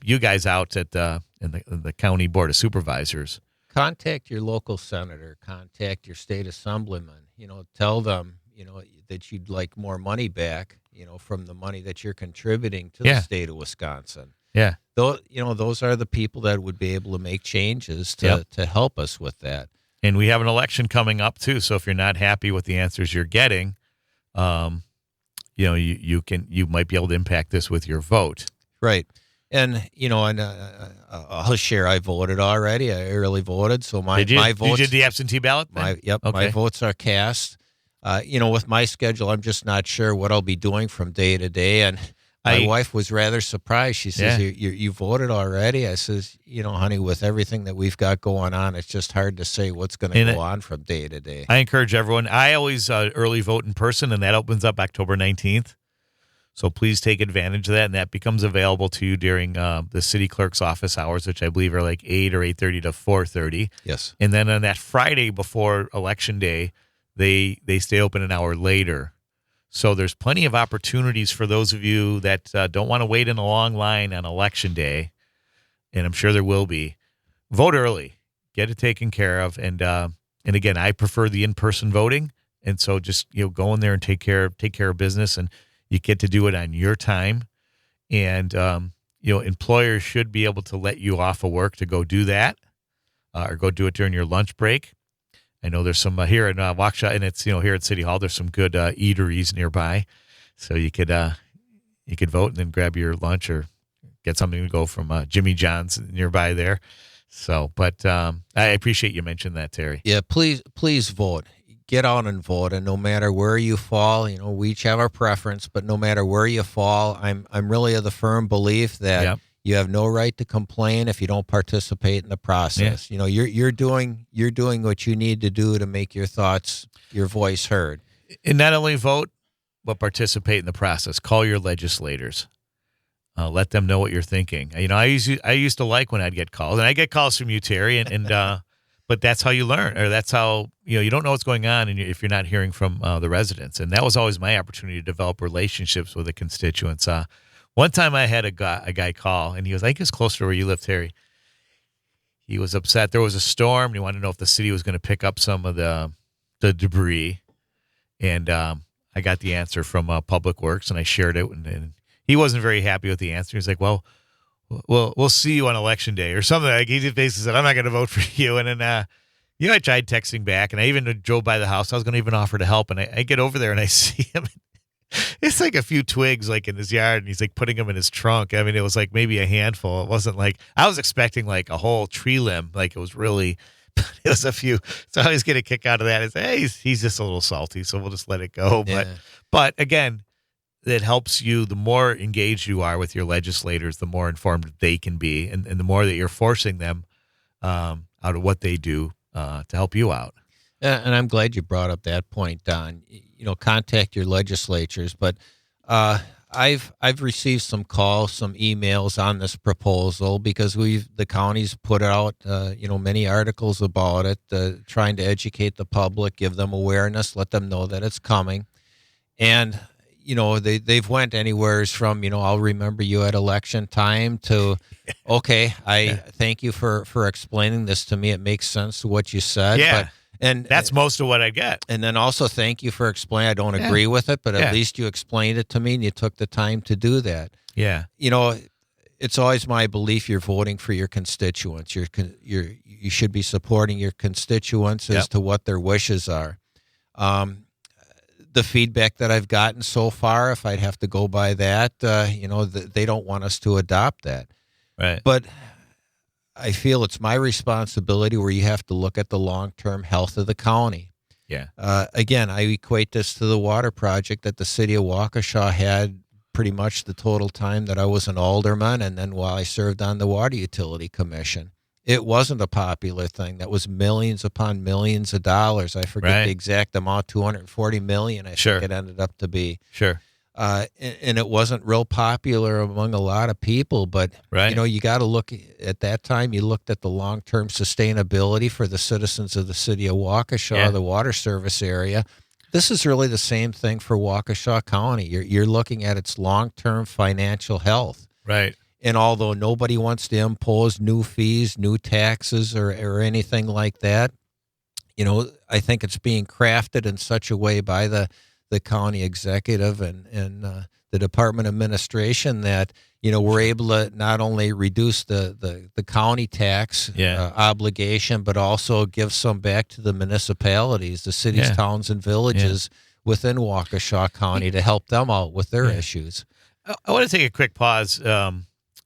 Speaker 2: you guys out at in the county board of supervisors?"
Speaker 4: Contact your local senator. Contact your state assemblyman. Tell them that you'd like more money back. From the money that you're contributing to the state of Wisconsin.
Speaker 2: Yeah.
Speaker 4: Those are the people that would be able to make changes to help us with that.
Speaker 2: And we have an election coming up too. So if you're not happy with the answers you're getting, you might be able to impact this with your vote.
Speaker 4: Right. And I'll share. I voted already. I early voted, so my votes.
Speaker 2: You did the absentee ballot thing?
Speaker 4: My votes are cast. With my schedule, I'm just not sure what I'll be doing from day to day. And my wife was rather surprised. She says, you voted already? I says, honey, with everything that we've got going on, it's just hard to say what's going to go on from day to day.
Speaker 2: I encourage everyone. I always early vote in person, and that opens up October 19th. So please take advantage of that, and that becomes available to you during the city clerk's office hours, which I believe are like 8 or 8:30 to 4:30.
Speaker 4: Yes.
Speaker 2: And then on that Friday before Election Day, they stay open an hour later. So there's plenty of opportunities for those of you that don't want to wait in a long line on Election Day, and I'm sure there will be. Vote early, get it taken care of, and again, I prefer the in-person voting, and so just go in there and take care of business, and you get to do it on your time, and employers should be able to let you off of work to go do that, or go do it during your lunch break. I know there's some here in Waukesha, and it's here at City Hall. There's some good eateries nearby, so you could vote and then grab your lunch or get something to go from Jimmy John's nearby there. So, but I appreciate you mentioning that, Terry.
Speaker 4: Yeah, please vote. Get out and vote, and no matter where you fall, we each have our preference, but no matter where you fall, I'm really of the firm belief that you have no right to complain if you don't participate in the process.
Speaker 2: Yeah.
Speaker 4: You're doing what you need to do to make your voice heard.
Speaker 2: And not only vote, but participate in the process. Call your legislators. Let them know what you're thinking. I used to like when I'd get calls, and I get calls from you, Terry, and but that's how you learn, or that's how you don't know what's going on, and if you're not hearing from the residents. And that was always my opportunity to develop relationships with the constituents. One time I had a guy call, and he was, I think it was closer to where you live, Terry. He was upset. There was a storm, and he wanted to know if the city was going to pick up some of the debris. And I got the answer from Public Works, and I shared it, and he wasn't very happy with the answer. He's like, well, we'll see you on Election Day or something. Like, he just basically said, I'm not going to vote for you. And then, I tried texting back, and I even drove by the house. I was going to even offer to help, and I get over there, and I see him. It's like a few twigs like in his yard, and he's like putting them in his trunk. I mean, it was like maybe a handful. It wasn't like, I was expecting like a whole tree limb. Like it was really, it was a few. So I always get a kick out of that. It's, hey, he's just a little salty, so we'll just let it go.
Speaker 4: Yeah.
Speaker 2: But again, it helps you. The more engaged you are with your legislators, the more informed they can be, and the more that you're forcing them out of what they do to help you out.
Speaker 4: And I'm glad you brought up that point, Don. Contact your legislatures. But I've received some calls, some emails on this proposal because the county's put out many articles about it, trying to educate the public, give them awareness, let them know that it's coming. And they've went anywhere from I'll remember you at election time to okay, I thank you for explaining this to me. It makes sense to what you said.
Speaker 2: Yeah.
Speaker 4: And
Speaker 2: that's most of what I get.
Speaker 4: And then also thank you for explaining. I don't agree with it, but at least you explained it to me and you took the time to do that.
Speaker 2: Yeah.
Speaker 4: It's always my belief you're voting for your constituents. You should be supporting your constituents as to what their wishes are. The feedback that I've gotten so far, if I'd have to go by that, they don't want us to adopt that.
Speaker 2: Right.
Speaker 4: But I feel it's my responsibility where you have to look at the long-term health of the county.
Speaker 2: Yeah.
Speaker 4: Again, I equate this to the water project that the city of Waukesha had pretty much the total time that I was an alderman, and then while I served on the Water Utility Commission. It wasn't a popular thing. That was millions upon millions of dollars. I forget the exact amount, 240 million, I think it ended up to be.
Speaker 2: Sure.
Speaker 4: And it wasn't real popular among a lot of people, but you got to look at that time. You looked at the long-term sustainability for the citizens of the city of Waukesha, the water service area. This is really the same thing for Waukesha County. You're looking at its long-term financial health.
Speaker 2: Right.
Speaker 4: And although nobody wants to impose new fees, new taxes, or anything like that, I think it's being crafted in such a way by the county executive and the department administration that, we're able to not only reduce the county tax obligation, but also give some back to the municipalities, the cities, towns, and villages within Waukesha County to help them out with their issues.
Speaker 2: I want to take a quick pause,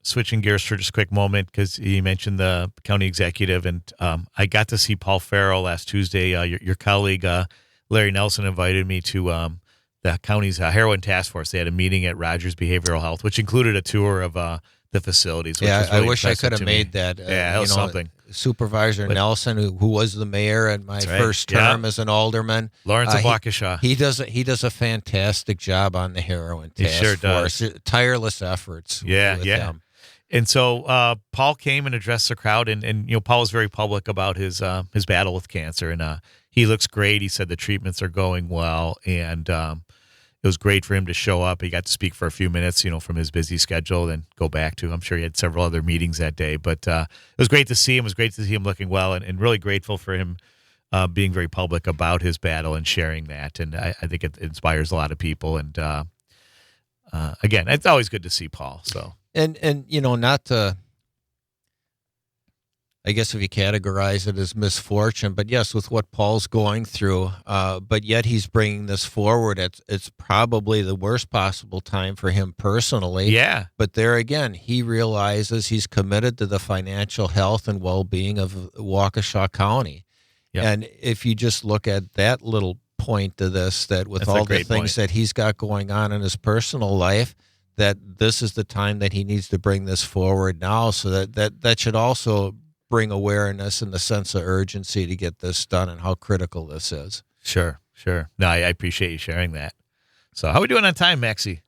Speaker 2: switching gears for just a quick moment, because you mentioned the county executive, and I got to see Paul Farrell last Tuesday. Your colleague, Larry Nelson, invited me to the county's heroin task force. They had a meeting at Rogers Behavioral Health, which included a tour of the facilities. Which was really
Speaker 4: I wish I
Speaker 2: impressive
Speaker 4: could have
Speaker 2: to
Speaker 4: made
Speaker 2: me.
Speaker 4: that.
Speaker 2: That was something.
Speaker 4: Supervisor Nelson, who was the mayor in my first term as an alderman,
Speaker 2: Lawrence of Waukesha.
Speaker 4: He does a fantastic job on the heroin task
Speaker 2: sure
Speaker 4: force.
Speaker 2: does.
Speaker 4: Tireless efforts. with them.
Speaker 2: And so Paul came and addressed the crowd, and Paul was very public about his battle with cancer, and he looks great. He said the treatments are going well, and it was great for him to show up. He got to speak for a few minutes, from his busy schedule, then go back to. I'm sure he had several other meetings that day, but it was great to see him. It was great to see him looking well, and really grateful for him being very public about his battle and sharing that. And I think it inspires a lot of people. And again, it's always good to see Paul. So.
Speaker 4: And not to, I guess if you categorize it as misfortune, but yes, with what Paul's going through, but yet he's bringing this forward. It's probably the worst possible time for him personally.
Speaker 2: Yeah.
Speaker 4: But there again, he realizes he's committed to the financial health and well-being of Waukesha County. Yep. And if you just look at that little point to this, that with all the things that he's got going on in his personal life, that this is the time that he needs to bring this forward now, so that should also bring awareness and the sense of urgency to get this done and how critical this is.
Speaker 2: Sure. No, I appreciate you sharing that. So how are we doing on time, Maxie?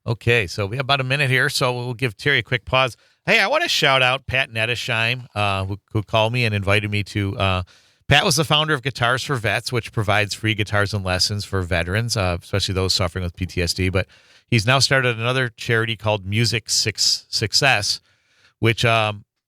Speaker 2: Okay, so we have about a minute here, so we'll give Terry a quick pause. Hey, I want to shout out Pat Nettesheim, who called me and invited me to Pat was the founder of Guitars for Vets, which provides free guitars and lessons for veterans, especially those suffering with PTSD. But he's now started another charity called Music Success, which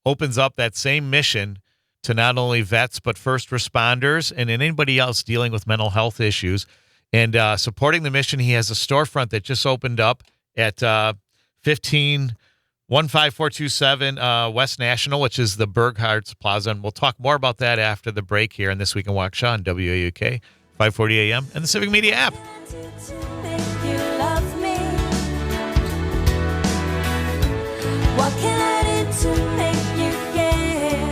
Speaker 2: opens up that same mission to not only vets, but first responders and anybody else dealing with mental health issues. And supporting the mission, he has a storefront that just opened up at 15427 West National, which is the Burghart's Plaza. And we'll talk more about that after the break here on This Week in Waukesha on WAUK, 540 AM, and the Civic Media app.
Speaker 7: What can I do to make you care?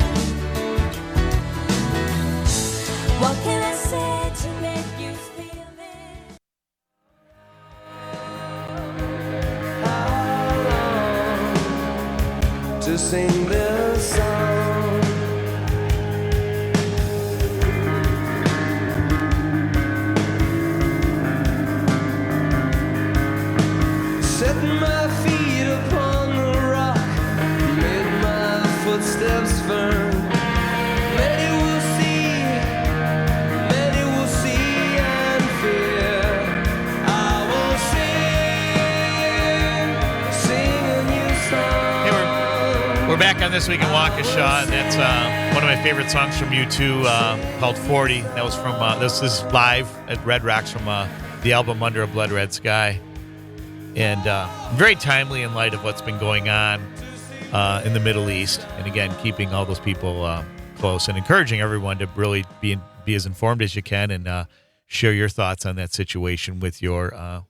Speaker 7: What can I say to make you feel it?
Speaker 5: To sing this song, setting my feet upon the rock, made my footsteps firm. Many will see and fear. I will sing a new song.
Speaker 2: Hey, we're back on This Week in Waukesha, and that's one of my favorite songs from U2 called 40. That was from, this is live at Red Rocks from the album Under a Blood Red Sky. And very timely in light of what's been going on in the Middle East. And again, keeping all those people close and encouraging everyone to really be as informed as you can and share your thoughts on that situation with your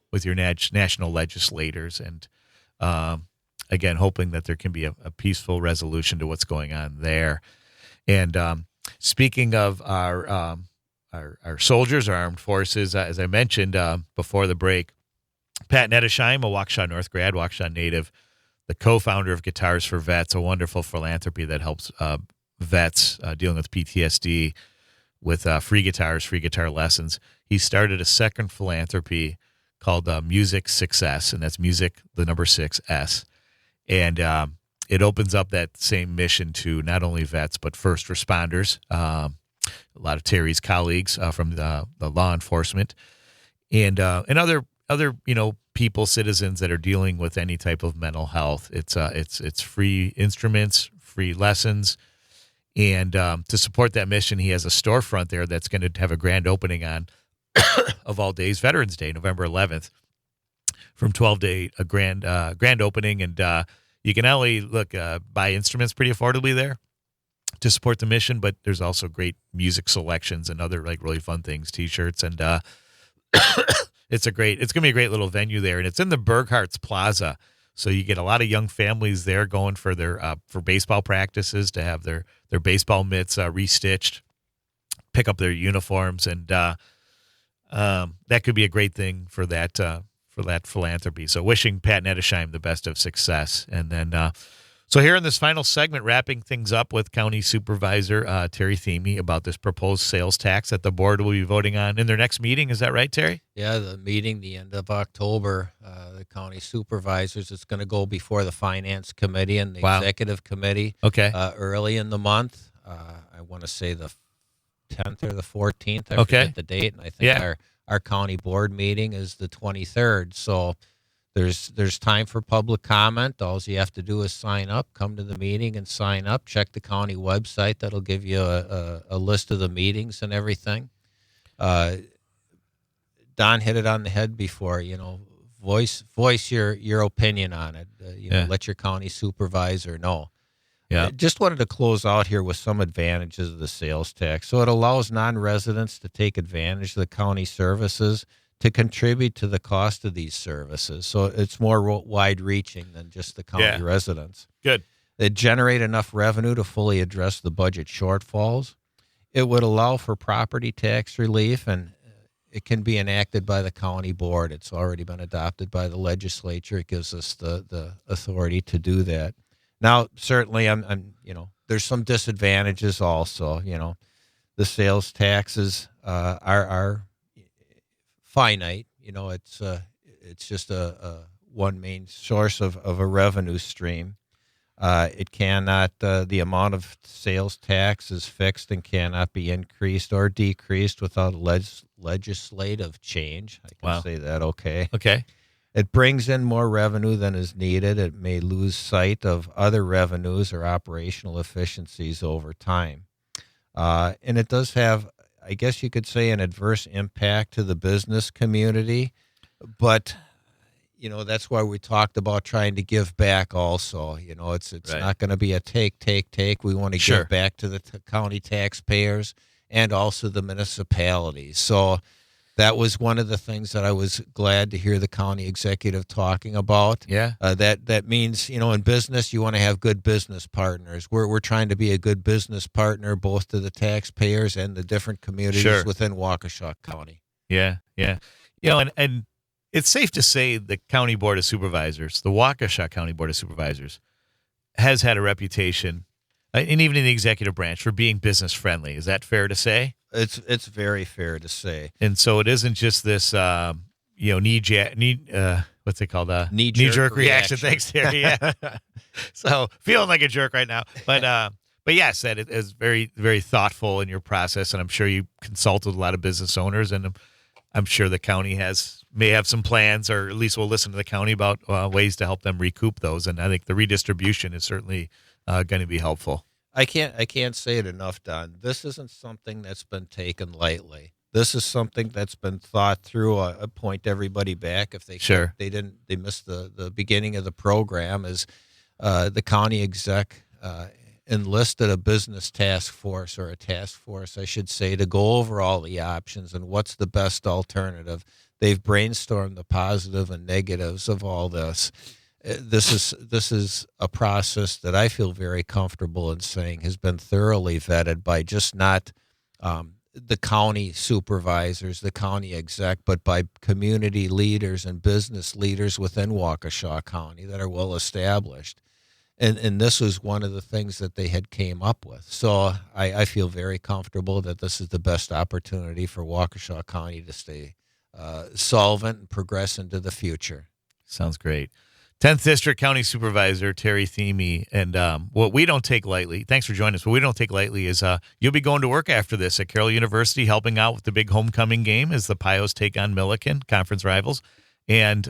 Speaker 2: national legislators. And again, hoping that there can be a peaceful resolution to what's going on there. And speaking of our our soldiers, our armed forces. As I mentioned before the break, Pat Nettesheim, a Waukesha North grad, Waukesha native, the co-founder of Guitars for Vets, a wonderful philanthropy that helps vets dealing with PTSD with free guitars, free guitar lessons. He started a second philanthropy called Music Success, and that's music, the number 6S. And it opens up that same mission to not only vets, but first responders, a lot of Terry's colleagues from the law enforcement, and other people, citizens that are dealing with any type of mental health. It's free instruments, free lessons. And to support that mission, he has a storefront there that's going to have a grand opening on, of all days, Veterans Day, November 11th, from 12 to 8, a grand opening. And you can not only buy instruments pretty affordably there to support the mission, but there's also great music selections and other really fun things, T-shirts, and it's going to be a great little venue there, and it's in the Burghart's Plaza. So you get a lot of young families there going for their for baseball practices, to have their baseball mitts restitched, pick up their uniforms, and that could be a great thing for that philanthropy. So wishing Pat Nettesheim the best of success. And then so here in this final segment, wrapping things up with County Supervisor Terry Thieme about this proposed sales tax that the board will be voting on in their next meeting. Is that right, Terry?
Speaker 4: Yeah, the meeting, the end of October, the county supervisors, it's going to go before the finance committee and the executive committee.
Speaker 2: Okay.
Speaker 4: Early in the month. I want to say the 10th or the 14th. I
Speaker 2: Okay.
Speaker 4: forget the date. And I think our county board meeting is the 23rd. So there's time for public comment. All you have to do is sign up, come to the meeting and sign up. Check the county website. That'll give you a list of the meetings and everything. Don hit it on the head before, voice your opinion on it. Let your county supervisor know.
Speaker 2: Yeah.
Speaker 4: I just wanted to close out here with some advantages of the sales tax. So it allows non-residents to take advantage of the county services to contribute to the cost of these services. So it's more wide-reaching than just the county residents.
Speaker 2: Good.
Speaker 4: They generate enough revenue to fully address the budget shortfalls. It would allow for property tax relief, and it can be enacted by the county board. It's already been adopted by the legislature. It gives us the authority to do that. Now, certainly, there's some disadvantages also. The sales taxes are finite. It's just a one main source of a revenue stream. It cannot, the amount of sales tax is fixed and cannot be increased or decreased without legislative change. I can say that, okay.
Speaker 2: Okay.
Speaker 4: It brings in more revenue than is needed. It may lose sight of other revenues or operational efficiencies over time. And it does have, I guess you could say, an adverse impact to the business community. But, that's why we talked about trying to give back also. It's not going to be a take. We want to give back to the county taxpayers and also the municipalities. So that was one of the things that I was glad to hear the county executive talking about.
Speaker 2: Yeah.
Speaker 4: That means, in business, you want to have good business partners. We're trying to be a good business partner, both to the taxpayers and the different communities within Waukesha County.
Speaker 2: Yeah. Yeah. And it's safe to say the County Board of Supervisors, the Waukesha County Board of Supervisors, has had a reputation, and even in the executive branch, for being business friendly. Is that fair to say?
Speaker 4: It's very fair to say.
Speaker 2: And so it isn't just this, what's it called?
Speaker 4: Knee-jerk
Speaker 2: reaction. Thanks, Terry. Yeah. So feeling like a jerk right now. But yes, that it is very, very thoughtful in your process. And I'm sure you consulted a lot of business owners, and I'm sure the county may have some plans, or at least we'll listen to the county about ways to help them recoup those. And I think the redistribution is certainly going to be helpful.
Speaker 4: I can't say it enough, Don. This isn't something that's been taken lightly. This is something that's been thought through. I point everybody back if they they missed the beginning of the program, as the county exec enlisted a business task force, or a task force, I should say, to go over all the options and what's the best alternative. They've brainstormed the positive and negatives of all this. This is a process that I feel very comfortable in saying has been thoroughly vetted by just not the county supervisors, the county exec, but by community leaders and business leaders within Waukesha County that are well established. And this was one of the things that they had came up with. So I feel very comfortable that this is the best opportunity for Waukesha County to stay solvent and progress into the future.
Speaker 2: Sounds great. 10th District County Supervisor Terry Thieme, and what we don't take lightly, thanks for joining us, what we don't take lightly is you'll be going to work after this at Carroll University, helping out with the big homecoming game as the Pios take on Milliken, conference rivals. And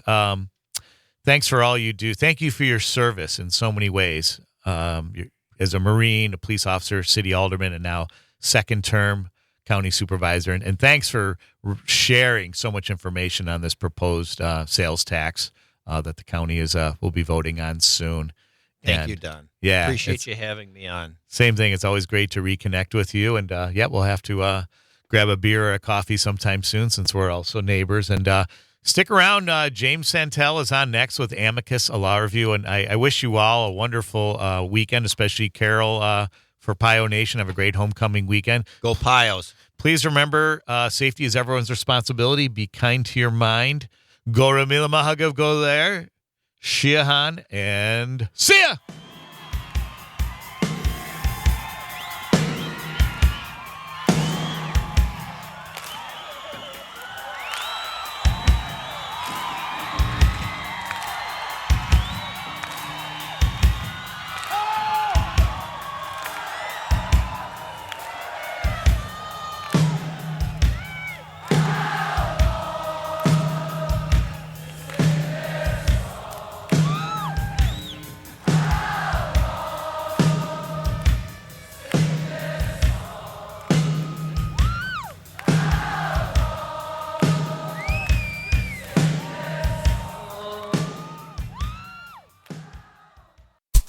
Speaker 2: thanks for all you do. Thank you for your service in so many ways. As a Marine, a police officer, city alderman, and now second term county supervisor. And thanks for sharing so much information on this proposed sales tax that the county will be voting on soon.
Speaker 4: Thank you, Don.
Speaker 2: Yeah.
Speaker 4: Appreciate you having me on.
Speaker 2: Same thing. It's always great to reconnect with you. And we'll have to grab a beer or a coffee sometime soon since we're also neighbors. And stick around. James Santel is on next with Amicus, a law review. And I wish you all a wonderful weekend, especially Carroll for Pio Nation. Have a great homecoming weekend.
Speaker 4: Go Pios.
Speaker 2: Please remember, safety is everyone's responsibility. Be kind to your mind. Go Ramila Mahagav, go there. Shiahan, and see ya!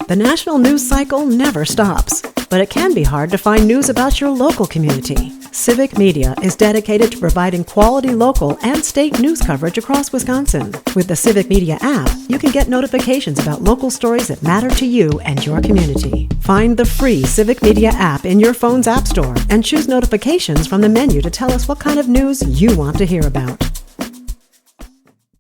Speaker 1: The national news cycle never stops, but it can be hard to find news about your local community. Civic Media is dedicated to providing quality local and state news coverage across Wisconsin. With the Civic Media app, you can get notifications about local stories that matter to you and your community. Find the free Civic Media app in your phone's app store and choose notifications from the menu to tell us what kind of news you want to hear about.